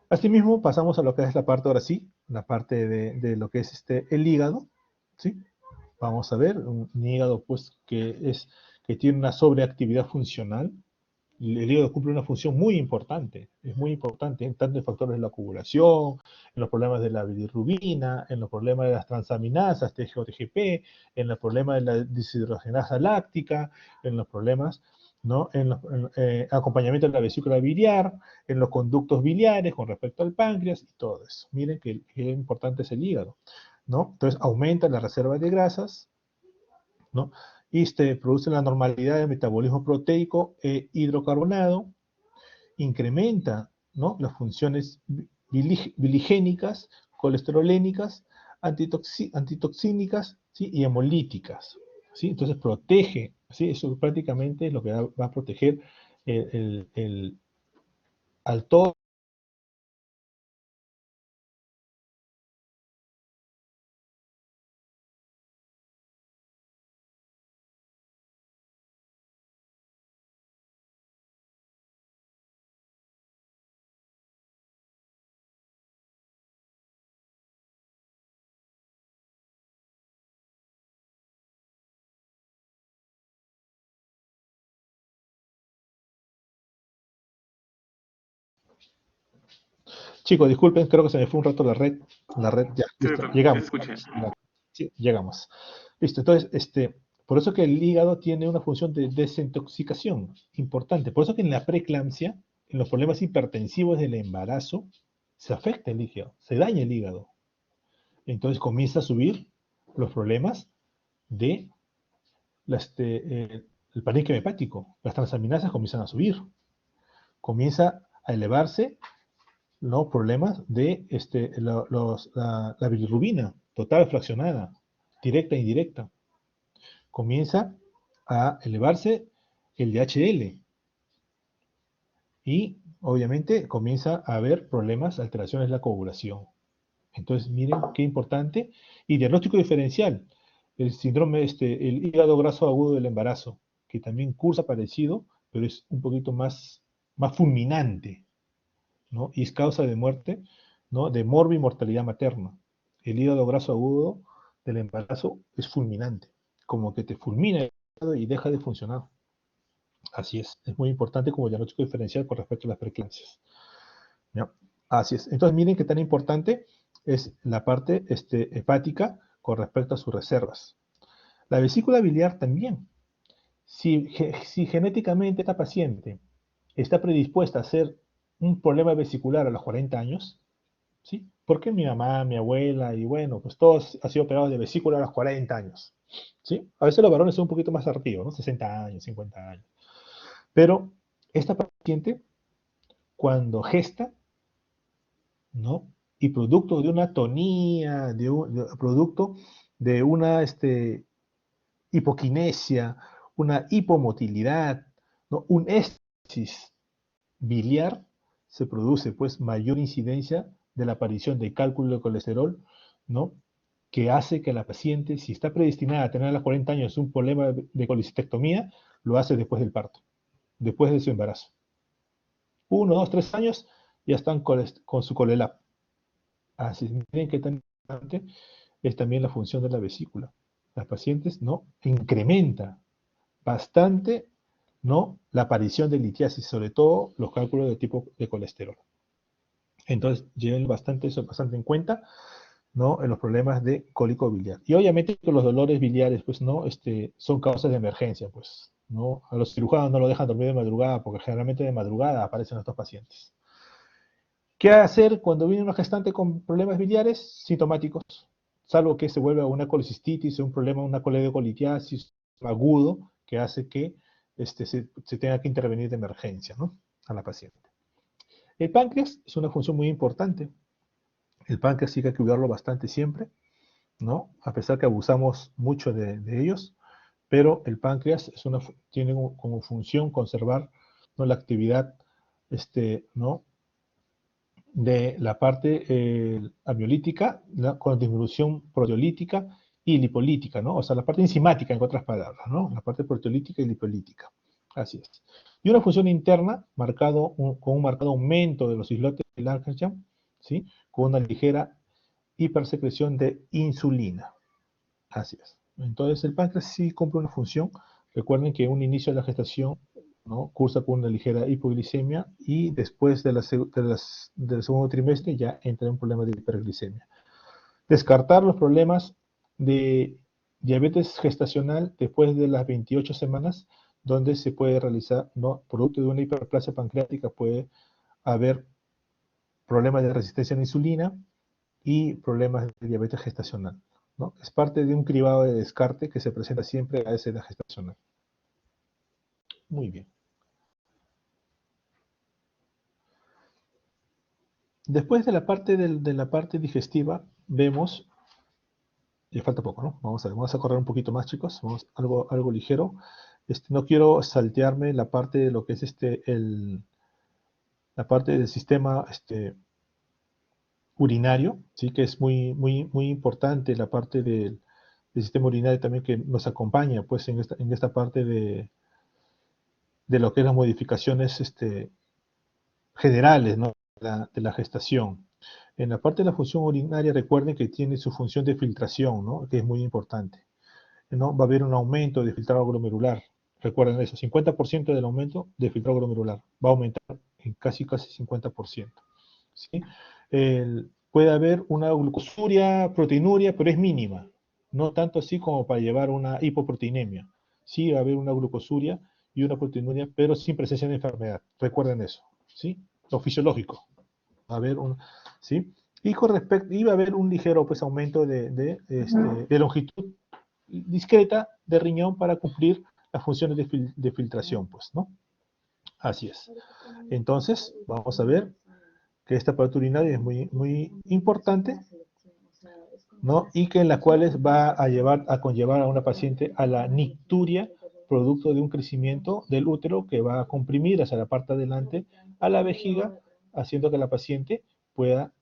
Asimismo, pasamos a lo que es la parte, ahora sí, la parte de lo que es el hígado, ¿sí? Vamos a ver, un hígado pues que tiene una sobreactividad funcional. El hígado cumple una función muy importante, es muy importante, tanto en factores de la coagulación, en los problemas de la bilirrubina, en los problemas de las transaminasas, TGO-TGP, en los problemas de la deshidrogenasa láctica, en los problemas, ¿no? Acompañamiento de la vesícula biliar, en los conductos biliares con respecto al páncreas y todo eso. Miren que importante es el hígado, ¿no? Entonces aumenta la reserva de grasas, ¿no? Y produce la normalidad del metabolismo proteico e hidrocarbonado, incrementa, ¿no? Las funciones biligénicas, colesterolénicas, antitoxínicas, ¿sí? Y hemolíticas, ¿sí? Entonces protege, ¿sí? Eso prácticamente es lo que va a proteger al todo. Chicos, disculpen, creo que se me fue un rato la red. La red, ya, Sí, listo, te llegamos. escuché. Sí, llegamos. Listo, entonces, por eso que el hígado tiene una función de desintoxicación importante. Por eso que en la preeclampsia, en los problemas hipertensivos del embarazo, se afecta el hígado, se daña el hígado. Entonces comienza a subir los problemas de el pánico hepático. Las transaminasas comienzan a subir. Comienza a elevarse los problemas de la bilirrubina, total fraccionada, directa e indirecta. Comienza a elevarse el DHL y obviamente comienza a haber problemas, alteraciones de la coagulación. Entonces, miren qué importante. Y diagnóstico diferencial, el síndrome, el hígado graso agudo del embarazo, que también cursa parecido, pero es un poquito más fulminante, ¿no? Y es causa de muerte, ¿no? De morbimortalidad materna. El hígado graso agudo del embarazo es fulminante, como que te fulmina el hígado y deja de funcionar. Así es muy importante como diagnóstico diferencial con respecto a las preeclampsias. ¿Ya? Así es. Entonces miren qué tan importante es la parte hepática con respecto a sus reservas. La vesícula biliar también. Si genéticamente esta paciente está predispuesta a hacer un problema vesicular a los 40 años, ¿sí? Porque mi mamá, mi abuela y bueno, pues todos han sido operados de vesícula a los 40 años, ¿sí? A veces los varones son un poquito más tardíos, ¿no? 60 años, 50 años. Pero esta paciente, cuando gesta, ¿no? Y producto de una atonía, producto de una hipoquinesia, una hipomotilidad, ¿no? Un éxtasis biliar, se produce pues mayor incidencia de la aparición de cálculo de colesterol, ¿no? Que hace que la paciente, si está predestinada a tener a los 40 años un problema de colecistectomía, lo hace después del parto, después de su embarazo. 1, 2, 3 años, ya están con su colelap. Así miren que tan importante es también la función de la vesícula. Las pacientes no incrementa bastante, ¿no? La aparición de litiasis, sobre todo los cálculos de tipo de colesterol. Entonces, lleven bastante eso bastante en cuenta. ¿no? En los problemas de cólico biliar. Y obviamente que los dolores biliares, pues, ¿no? Son causas de emergencia, pues, ¿no? A los cirujanos no lo dejan dormir de madrugada, porque generalmente de madrugada aparecen estos pacientes. ¿Qué hacer cuando viene una gestante con problemas biliares? Sintomáticos, salvo que se vuelva una colecistitis, un problema, una coledocolitiasis agudo, que hace que se tenga que intervenir de emergencia, ¿no? A la paciente. El páncreas es una función muy importante. El páncreas sí que hay que cuidarlo bastante siempre, ¿no? A pesar que abusamos mucho de ellos, pero el páncreas tiene como función conservar, ¿no? La actividad, ¿no? De la parte amiolítica, ¿no? Con disminución proteolítica y lipolítica, ¿no? O sea, la parte enzimática, en otras palabras, ¿no? La parte proteolítica y lipolítica. Así es. Y una función interna con un marcado aumento de los islotes de Langerhans, ¿sí? Con una ligera hipersecreción de insulina. Así es. Entonces, el páncreas sí cumple una función. Recuerden que un inicio de la gestación, ¿no? Cursa con una ligera hipoglicemia y después del segundo trimestre ya entra en un problema de hiperglicemia. Descartar los problemas de diabetes gestacional después de las 28 semanas, donde se puede realizar, ¿no? Producto de una hiperplasia pancreática puede haber problemas de resistencia a la insulina y problemas de diabetes gestacional, ¿no? Es parte de un cribado de descarte que se presenta siempre a esa edad gestacional. Muy bien. Después de la parte digestiva, vemos, ya falta poco, ¿no? Vamos a correr un poquito más, chicos. Algo ligero. No quiero saltearme la parte de lo que es la parte del sistema urinario, sí, que es muy importante la parte del sistema urinario también que nos acompaña, pues, en esta parte de lo que es las modificaciones generales, ¿no? De la gestación. En la parte de la función urinaria, recuerden que tiene su función de filtración, ¿no? Que es muy importante, ¿no? Va a haber un aumento de filtrado glomerular. Recuerden eso, 50% del aumento de filtrado glomerular. Va a aumentar en casi 50%. ¿Sí? Puede haber una glucosuria, proteinuria, pero es mínima. No tanto así como para llevar una hipoproteinemia. Sí va a haber una glucosuria y una proteinuria, pero sin presencia de enfermedad. Recuerden eso. ¿Sí? Lo fisiológico. Va a haber ¿sí? Y va a haber un ligero pues, aumento de longitud discreta de riñón para cumplir las funciones de filtración, pues, ¿no? Así es. Entonces, vamos a ver que esta parte urinaria es muy importante, ¿no? Y que en la cual va a conllevar a una paciente a la nicturia, producto de un crecimiento del útero que va a comprimir hacia la parte adelante a la vejiga, haciendo que la paciente pueda,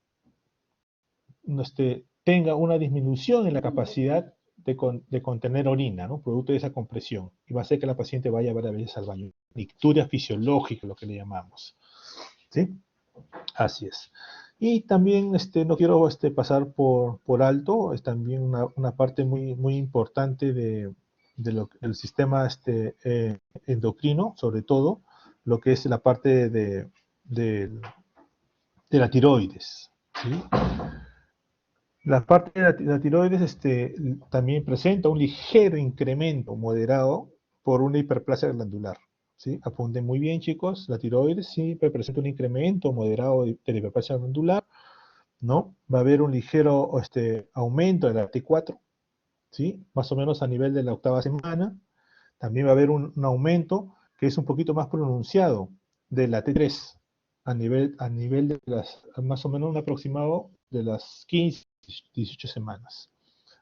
tenga una disminución en la capacidad de contener orina, ¿no? Producto de esa compresión. Y va a hacer que la paciente vaya varias veces al baño. Nicturia fisiológica, lo que le llamamos. ¿Sí? Así es. Y también no quiero pasar por alto, es también una parte muy importante del sistema endocrino, sobre todo lo que es la parte de la tiroides. ¿Sí? La parte de la tiroides también presenta un ligero incremento moderado por una hiperplasia glandular. ¿Sí? Apunten muy bien, chicos, la tiroides siempre presenta un incremento moderado de la hiperplasia glandular, ¿no? Va a haber un ligero aumento de la T4, ¿sí? Más o menos a nivel de la octava semana. También va a haber un aumento que es un poquito más pronunciado de la T3 a nivel de más o menos un aproximado de las 15, 18 semanas.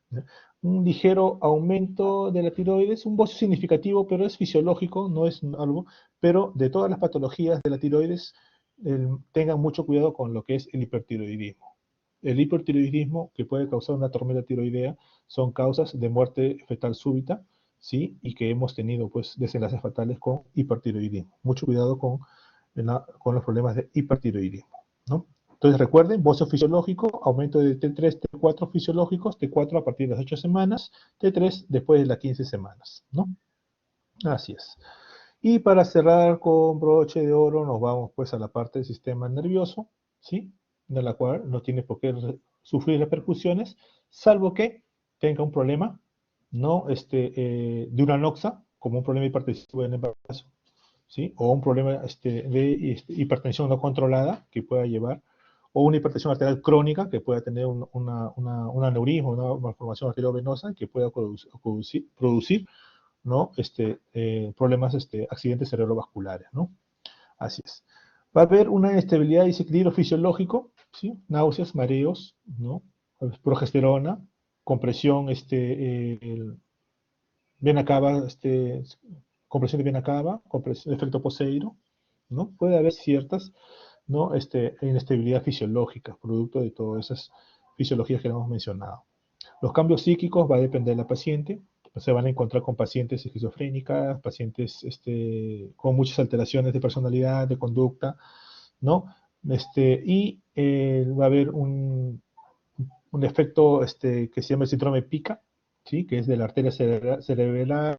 ¿No? Un ligero aumento de la tiroides, un bocio significativo, pero es fisiológico, no es algo, pero de todas las patologías de la tiroides, tengan mucho cuidado con lo que es el hipertiroidismo. El hipertiroidismo, que puede causar una tormenta tiroidea, son causas de muerte fetal súbita, ¿sí? Y que hemos tenido, pues, desenlaces fatales con hipertiroidismo. Mucho cuidado con los problemas de hipertiroidismo, ¿no? Entonces recuerden, bocio fisiológico, aumento de T3, T4 fisiológicos, T4 a partir de las 8 semanas, T3 después de las 15 semanas, ¿no? Así es. Y para cerrar con broche de oro, nos vamos pues a la parte del sistema nervioso, ¿sí? De la cual no tiene por qué sufrir repercusiones, salvo que tenga un problema, ¿no? De una noxa, como un problema hipertensivo del embarazo, ¿sí? O un problema de hipertensión no controlada que pueda llevar, o una hipertensión arterial crónica que pueda tener un aneurisma, una malformación arteriovenosa que pueda producir ¿no? Problemas, accidentes cerebrovasculares, ¿no? Así es. Va a haber una inestabilidad y desequilibrio fisiológico, ¿sí? Náuseas, mareos, ¿no? Progesterona, compresión, vena cava, compresión de vena cava, compresión, efecto poseiro, ¿no? Puede haber ciertas, ¿no? Inestabilidad fisiológica, producto de todas esas fisiologías que hemos mencionado. Los cambios psíquicos va a depender de la paciente. Se van a encontrar con pacientes esquizofrénicas, pacientes con muchas alteraciones de personalidad, de conducta, ¿no? Va a haber un efecto que se llama el síndrome PICA, ¿sí? Que es de la arteria cerebral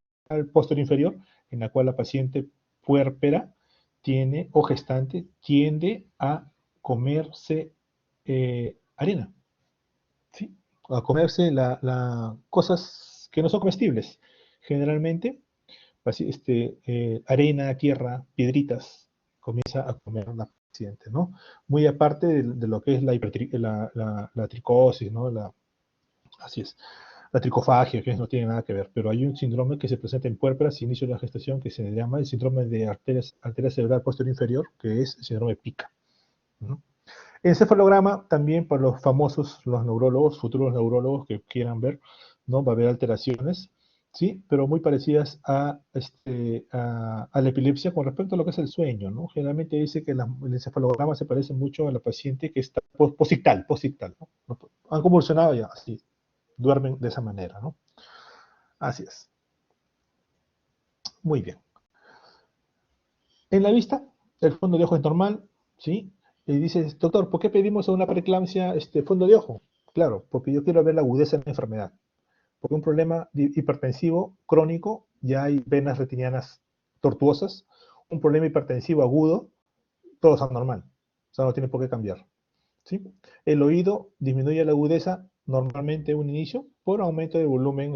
posterior inferior, en la cual la paciente puérpera tiene, o gestante, tiende a comerse arena, ¿sí? A comerse cosas que no son comestibles. Generalmente, arena, tierra, piedritas, comienza a comer la paciente, ¿no? Muy aparte de lo que es la tricosis, ¿no? Así es. La tricofagia, que no tiene nada que ver, pero hay un síndrome que se presenta en puérperas y inicio de la gestación que se llama el síndrome de arteria cerebral posterior inferior, que es el síndrome PICA, ¿no? Encefalograma también para los famosos, los neurólogos, futuros neurólogos que quieran ver, ¿no? Va a haber alteraciones, ¿sí? Pero muy parecidas a la epilepsia con respecto a lo que es el sueño, ¿no? Generalmente dice que el encefalograma se parece mucho a la paciente que está posictal, ¿no? Han convulsionado ya, así, duermen de esa manera, ¿no? Así es. Muy bien. En la vista, el fondo de ojo es normal, ¿sí? Y dices, doctor, ¿por qué pedimos a una preeclampsia fondo de ojo? Claro, porque yo quiero ver la agudeza de la enfermedad. Porque un problema hipertensivo crónico, ya hay venas retinianas tortuosas. Un problema hipertensivo agudo, todo es anormal. O sea, no tiene por qué cambiar, ¿sí? El oído disminuye la agudeza normalmente en un inicio por aumento de volumen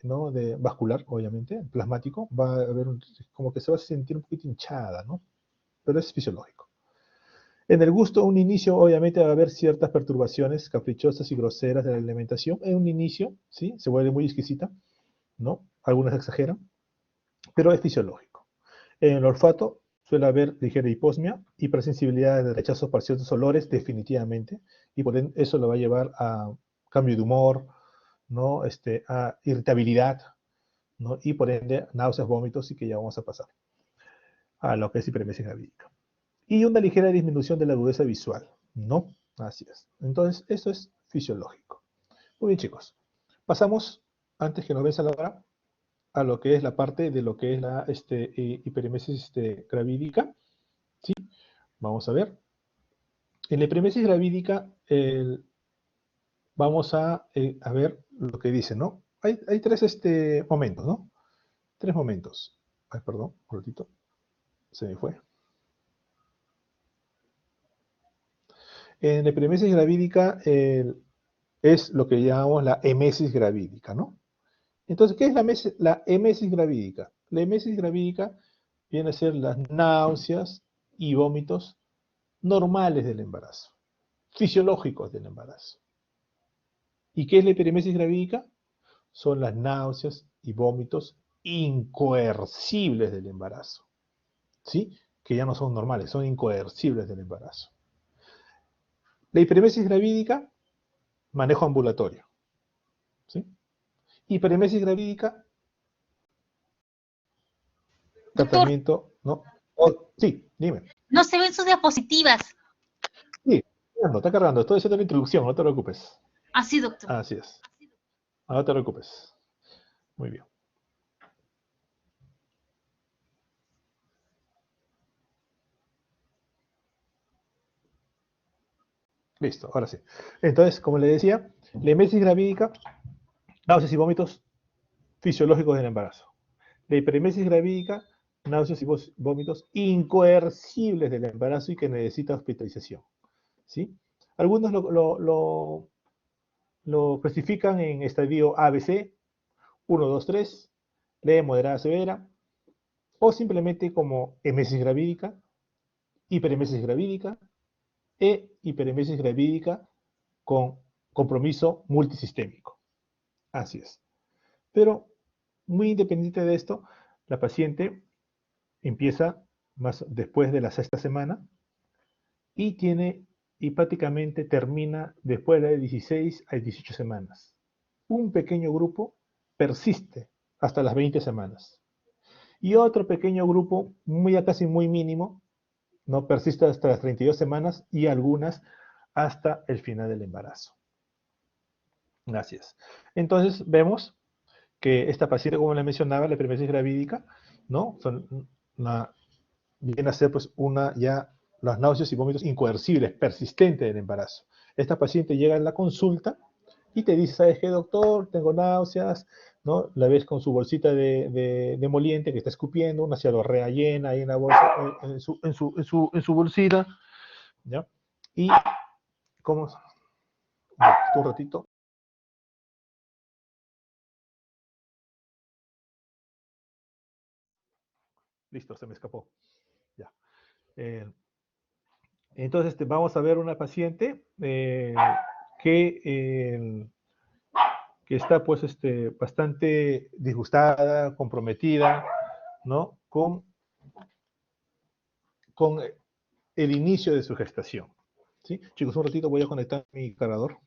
¿no? de vascular, obviamente, plasmático. Va a haber como que se va a sentir un poquito hinchada, ¿no? Pero es fisiológico. En el gusto, un inicio, obviamente va a haber ciertas perturbaciones caprichosas y groseras de la alimentación. En un inicio, ¿sí? Se vuelve muy exquisita, ¿no? Algunas exageran, pero es fisiológico. En el olfato suele haber ligera hiposmia, hipersensibilidad de rechazo para ciertos olores, definitivamente, y por eso lo va a llevar a cambio de humor, ¿no? A irritabilidad, ¿no? Y por ende, náuseas, vómitos, y que ya vamos a pasar a lo que es hiperemesis gravídica. Y una ligera disminución de la agudeza visual, ¿no? Así es. Entonces, eso es fisiológico. Muy bien, chicos. Pasamos, antes que nos venza la hora, a lo que es la parte de lo que es la hiperemesis gravídica, ¿sí? Vamos a ver. En la hiperemesis gravídica, vamos a ver lo que dice, ¿no? Hay tres momentos, ¿no? Tres momentos. Ay, perdón, un ratito. Se me fue. En la epimesis gravídica es lo que llamamos la emesis gravídica, ¿no? Entonces, ¿qué es la emesis gravídica? La emesis gravídica viene a ser las náuseas y vómitos normales del embarazo, fisiológicos del embarazo. ¿Y qué es la epimesis gravídica? Son las náuseas y vómitos incoercibles del embarazo, ¿sí? Que ya no son normales, son incoercibles del embarazo. La hiperemesis gravídica, manejo ambulatorio, ¿sí? Hiperemesis gravídica, Doctor, tratamiento, ¿no? Sí, dime. no se ven sus diapositivas. Sí, está cargando, estoy haciendo la introducción, no te preocupes. Así, doctor. Así es. No te preocupes. Muy bien. Listo, ahora sí. Entonces, como le decía, la emesis gravídica, náuseas y vómitos fisiológicos del embarazo. La hiperemesis gravídica, náuseas y vómitos incoercibles del embarazo y que necesita hospitalización, ¿sí? Algunos lo lo clasifican en estadio ABC, 1, 2, 3, leve, moderada, severa, o simplemente como emesis gravídica, hiperemesis gravídica e hiperemesis gravídica con compromiso multisistémico. Así es. Pero muy independiente de esto, la paciente empieza más después de la sexta semana y prácticamente termina después de 16 a 18 semanas. Un pequeño grupo persiste hasta las 20 semanas. Y otro pequeño grupo, casi muy mínimo, no persiste hasta las 32 semanas y algunas hasta el final del embarazo. Gracias. Entonces vemos que esta paciente, como le mencionaba, la hiperemesis gravídica, ¿no? Viene a ser pues las náuseas y vómitos incoercibles, persistentes del embarazo. Esta paciente llega a la consulta y te dice, ¿sabes qué, doctor? Tengo náuseas, ¿no? La ves con su bolsita de emoliente que está escupiendo, una cialorrea llena ahí en la bolsa, en su bolsita, ¿ya? Y, ¿cómo? Un ratito. Listo, se me escapó. Ya. Entonces, vamos a ver una paciente que está pues bastante disgustada, comprometida, ¿no? Con el inicio de su gestación. ¿Sí? Chicos, un ratito voy a conectar mi cargador.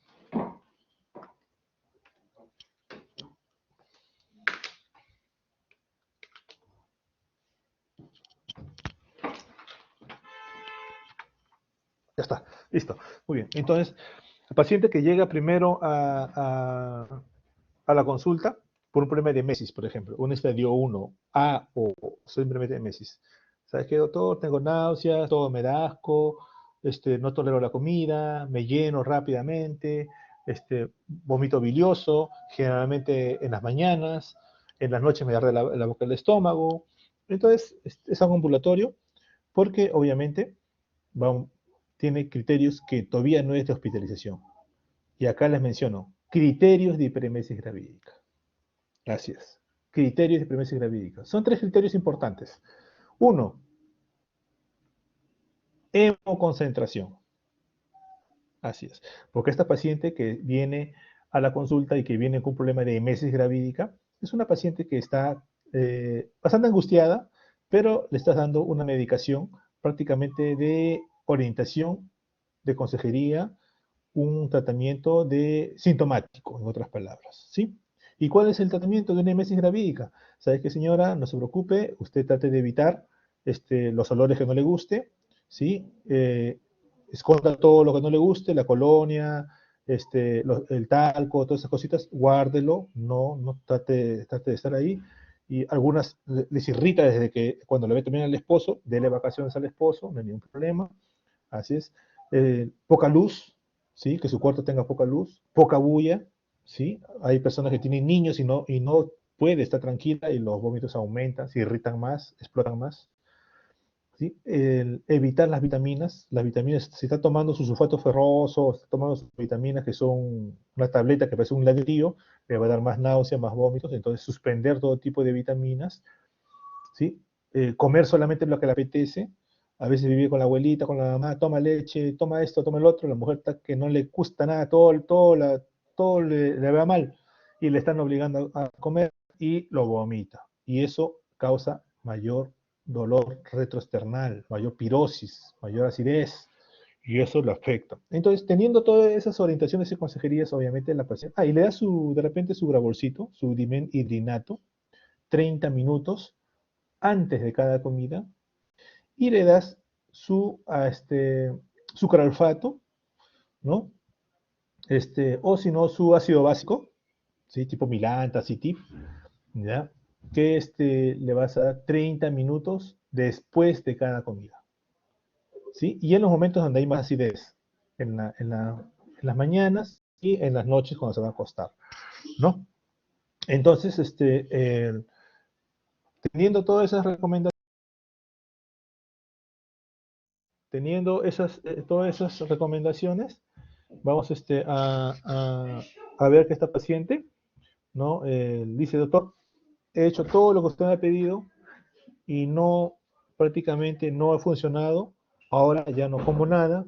Ya está, listo. Muy bien. Entonces, el paciente que llega primero a la consulta por un problema de emesis, por ejemplo, un estadio 1, A o simplemente emesis. ¿Sabes qué, doctor? Tengo náuseas, todo me da asco, no tolero la comida, me lleno rápidamente, vómito bilioso, generalmente en las mañanas, en las noches me arde la boca del estómago. Entonces, es algo ambulatorio porque obviamente tiene criterios que todavía no es de hospitalización. Y acá les menciono, criterios de hiperemesis gravídica. Así es. Criterios de hiperemesis gravídica. Son 3 criterios importantes. 1, hemoconcentración. Así es. Porque esta paciente que viene a la consulta y que viene con un problema de emesis gravídica, es una paciente que está bastante angustiada, pero le estás dando una medicación prácticamente de orientación, de consejería, un tratamiento sintomático, en otras palabras, ¿sí? ¿Y cuál es el tratamiento de una emesis gravídica? ¿Sabe qué, señora? No se preocupe, usted trate de evitar los olores que no le guste, ¿sí? Esconda todo lo que no le guste, la colonia, el talco, todas esas cositas, guárdelo, no trate de estar ahí. Y algunas les irrita desde que cuando le ve también al esposo, dele vacaciones al esposo, no hay ningún problema. Así es. Poca luz, ¿sí? Que su cuarto tenga poca luz, poca bulla, ¿sí? Hay personas que tienen niños y no puede estar tranquila y los vómitos aumentan, se irritan más, explotan más. ¿Sí? Evitar las vitaminas, si está tomando su sulfato ferroso, está tomando sus vitaminas que son una tableta que parece un ladrillo, le va a dar más náuseas, más vómitos, entonces suspender todo tipo de vitaminas, ¿sí? Comer solamente lo que le apetece, a veces vive con la abuelita, con la mamá, toma leche, toma esto, toma el otro, la mujer está que no le gusta nada, todo le va mal, y le están obligando a comer y lo vomita. Y eso causa mayor dolor retroesternal, mayor pirosis, mayor acidez, y eso lo afecta. Entonces, teniendo todas esas orientaciones y consejerías, obviamente la paciente, y le da de repente su grabolcito, su dimenhidrinato, 30 minutos antes de cada comida, y le das su caralfato, ¿no? O si no, su ácido básico, ¿sí? Tipo Milanta, Citip, ¿ya? Que le vas a dar 30 minutos después de cada comida, ¿sí? Y en los momentos donde hay más acidez, en las mañanas y en las noches cuando se va a acostar, ¿no? Entonces, teniendo todas esas recomendaciones, todas esas recomendaciones, vamos a a ver que esta paciente, ¿no? Dice, doctor, he hecho todo lo que usted me ha pedido y no, prácticamente no ha funcionado. Ahora ya no como nada,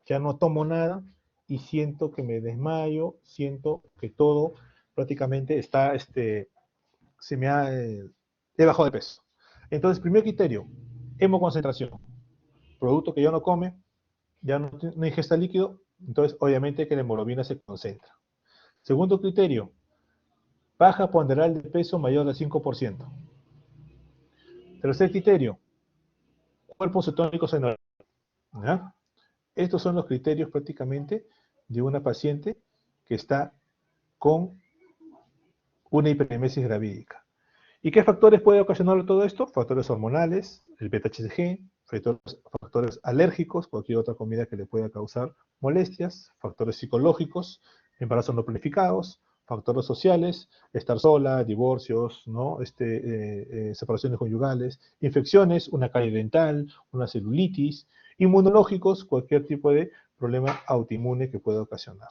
ya no tomo nada y siento que me desmayo, siento que todo prácticamente está, se me ha, he bajado de peso. Entonces, primer criterio, hemoconcentración. Producto que ya no come, ya no ingesta líquido, entonces obviamente que la hemoglobina se concentra. Segundo criterio, baja ponderal de peso mayor al 5%. Tercer criterio, cuerpos cetónicos en orden. ¿Ya? Estos son los criterios prácticamente de una paciente que está con una hiperemesis gravídica. ¿Y qué factores puede ocasionar todo esto? Factores hormonales, el beta-HCG, factores alérgicos, cualquier otra comida que le pueda causar molestias, factores psicológicos, embarazos no planificados, factores sociales, estar sola, divorcios, ¿no? Separaciones conyugales, infecciones, una carie dental, una celulitis, inmunológicos, cualquier tipo de problema autoinmune que pueda ocasionar.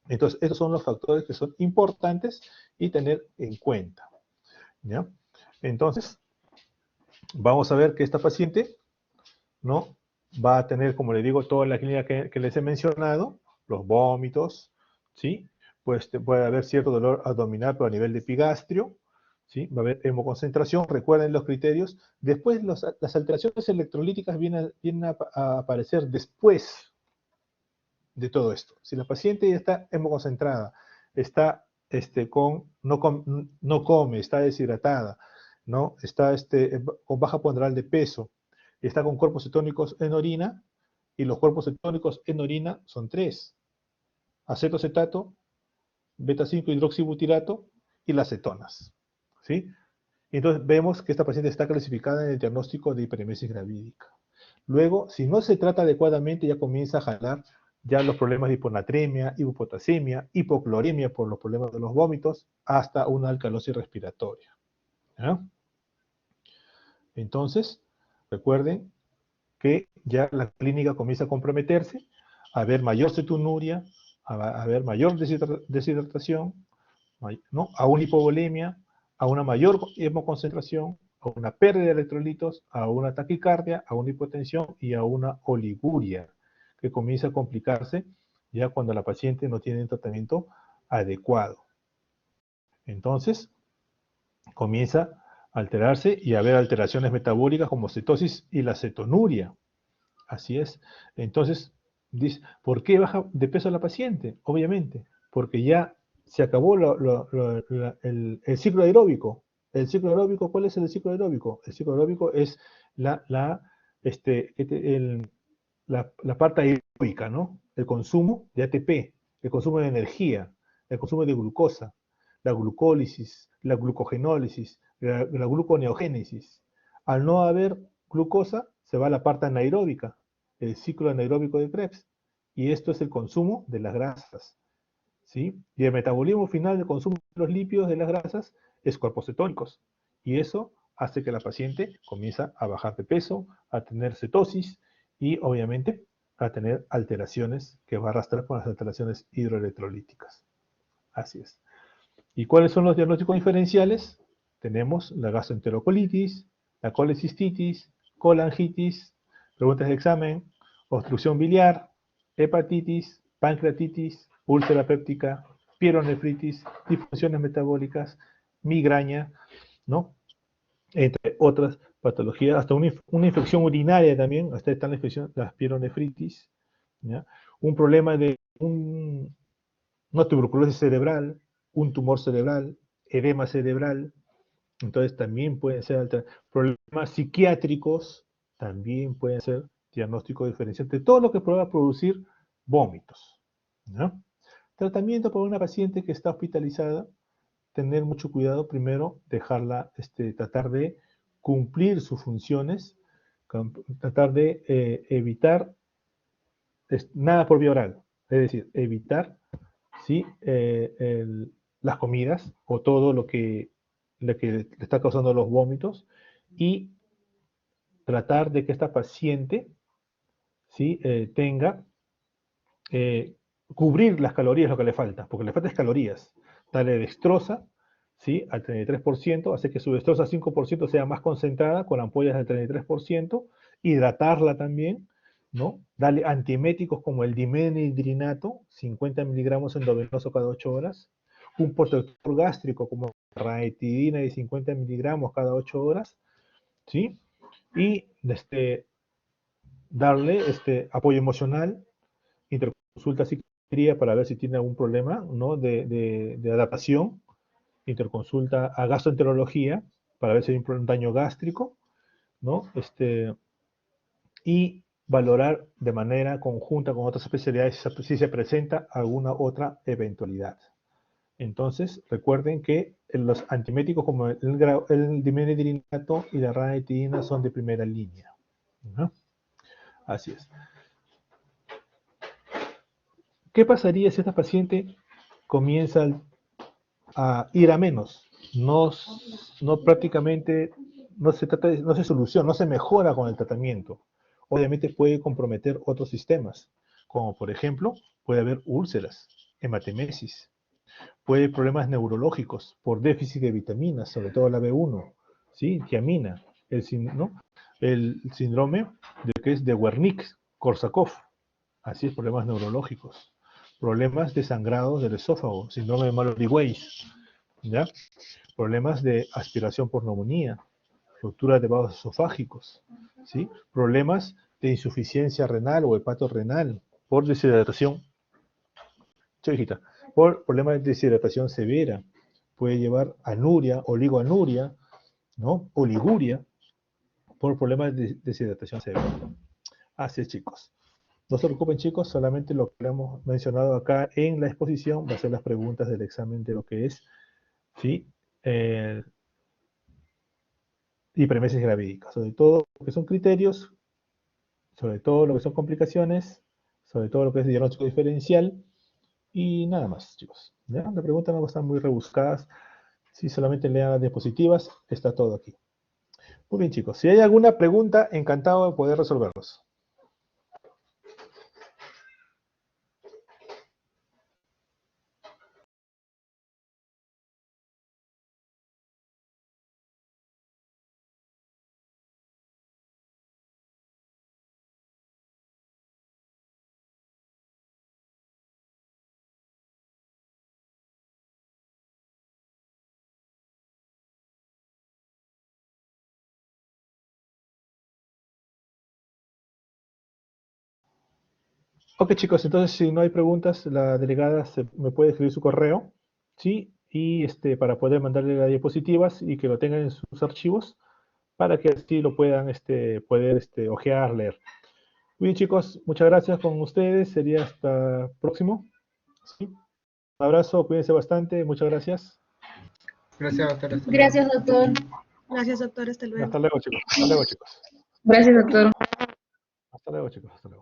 Entonces, estos son los factores que son importantes y tener en cuenta. ¿Ya? Entonces, vamos a ver que esta paciente, ¿no? Va a tener, como le digo, toda la clínica que les he mencionado, los vómitos, ¿sí? Pues puede haber cierto dolor abdominal, pero a nivel de epigastrio, ¿sí? Va a haber hemoconcentración, recuerden los criterios. Después, las alteraciones electrolíticas vienen a aparecer después de todo esto. Si la paciente ya está hemoconcentrada, está no come, está deshidratada, ¿no? Está con baja ponderal de peso, está con cuerpos cetónicos en orina, y los cuerpos cetónicos en orina son tres: acetocetato, beta-5-hidroxibutirato y las cetonas, ¿sí? Entonces vemos que esta paciente está clasificada en el diagnóstico de hiperemesis gravídica. Luego, si no se trata adecuadamente, ya comienza a jalar ya los problemas de hiponatremia, hipopotasemia, hipocloremia por los problemas de los vómitos, hasta una alcalosis respiratoria. ¿Ya? Entonces, recuerden que ya la clínica comienza a comprometerse, a ver mayor cetonuria, a ver mayor deshidratación, ¿no? A una hipovolemia, a una mayor hemoconcentración, a una pérdida de electrolitos, a una taquicardia, a una hipotensión y a una oliguria, que comienza a complicarse ya cuando la paciente no tiene un tratamiento adecuado. Entonces, comienza a alterarse y a haber alteraciones metabólicas como cetosis y la cetonuria. Así es. Entonces, dice, ¿por qué baja de peso la paciente? Obviamente, porque ya se acabó el ciclo aeróbico. ¿El ciclo aeróbico? ¿Cuál es el ciclo aeróbico? El ciclo aeróbico es la parte aeróbica, ¿no? El consumo de ATP, el consumo de energía, el consumo de glucosa, la glucólisis, la glucogenólisis, la gluconeogénesis. Al no haber glucosa, se va a la parte anaeróbica, el ciclo anaeróbico de Krebs. Y esto es el consumo de las grasas, ¿sí? Y el metabolismo final del consumo de los lípidos de las grasas es cuerpos cetónicos. Y eso hace que la paciente comience a bajar de peso, a tener cetosis y obviamente a tener alteraciones que va a arrastrar con las alteraciones hidroelectrolíticas. Así es. ¿Y cuáles son los diagnósticos diferenciales? Tenemos la gastroenterocolitis, la colecistitis, colangitis, preguntas de examen, obstrucción biliar, hepatitis, pancreatitis, úlcera péptica, pielonefritis, disfunciones metabólicas, migraña, ¿no? Entre otras patologías, hasta una infección urinaria también, hasta esta la infección, la pielonefritis, ¿ya? Un problema de una tuberculosis cerebral, un tumor cerebral, edema cerebral, entonces también pueden ser problemas psiquiátricos, también pueden ser diagnóstico diferencial de todo lo que pueda producir vómitos, ¿no? Tratamiento para una paciente que está hospitalizada, tener mucho cuidado, primero dejarla, tratar de cumplir sus funciones, tratar de evitar nada por vía oral, es decir, evitar, ¿sí? Las comidas o todo lo que le está causando los vómitos, y tratar de que esta paciente, ¿sí? Tenga cubrir las calorías, lo que le falta, porque le falta es calorías. Darle dextrosa, ¿sí? Al 33%, hace que su dextrosa 5% sea más concentrada con ampollas del 33%, hidratarla también, ¿no? Darle antieméticos como el dimenhidrinato, 50 miligramos endovenoso cada 8 horas, un protector gástrico como la ranitidina de 50 miligramos cada 8 horas, ¿sí? Y darle apoyo emocional, interconsulta psiquiatría para ver si tiene algún problema, ¿no? de adaptación, interconsulta a gastroenterología para ver si hay un daño gástrico, ¿no? Y valorar de manera conjunta con otras especialidades si se presenta alguna otra eventualidad. Entonces, recuerden que los antiméticos como el dimenhidrinato y la ranitidina son de primera línea, ¿no? Así es. ¿Qué pasaría si esta paciente comienza a ir a menos? No prácticamente, no se soluciona, no se mejora con el tratamiento. Obviamente puede comprometer otros sistemas, como por ejemplo, puede haber úlceras, hematemesis, puede haber problemas neurológicos por déficit de vitaminas, sobre todo la B1, ¿sí? Tiamina, el síndrome de Wernicke-Korsakoff, así es, problemas neurológicos, problemas de sangrado del esófago, síndrome de Mallory-Weiss, ¿ya? Problemas de aspiración por neumonía, ruptura de vasos esofágicos, ¿sí? Problemas de insuficiencia renal o hepatorrenal por deshidratación, hijita, por problemas de deshidratación severa, puede llevar anuria, oligoanuria, ¿no? Oliguria, por problemas de deshidratación severa. Así es, chicos. No se preocupen, chicos, solamente lo que hemos mencionado acá en la exposición va a ser las preguntas del examen de lo que es, ¿sí? Hiperemesis gravídica, sobre todo lo que son criterios, sobre todo lo que son complicaciones, sobre todo lo que es diagnóstico diferencial y nada más, chicos. ¿Ya? La pregunta no va a estar muy rebuscadas. Si solamente lean las diapositivas, está todo aquí. Muy bien, chicos. Si hay alguna pregunta, encantado de poder resolverlos. Ok, chicos, entonces si no hay preguntas, la delegada me puede escribir su correo, ¿sí? Y para poder mandarle las diapositivas y que lo tengan en sus archivos para que así lo puedan poder ojear, leer. Muy bien, chicos, muchas gracias con ustedes. Sería hasta próximo. ¿Sí? Un abrazo, cuídense bastante, muchas gracias. Gracias, doctor. Hasta luego. Gracias, doctor. Gracias, doctor. Hasta luego. Hasta luego, chicos. Hasta luego, chicos. Gracias, doctor. Hasta luego, chicos. Hasta luego.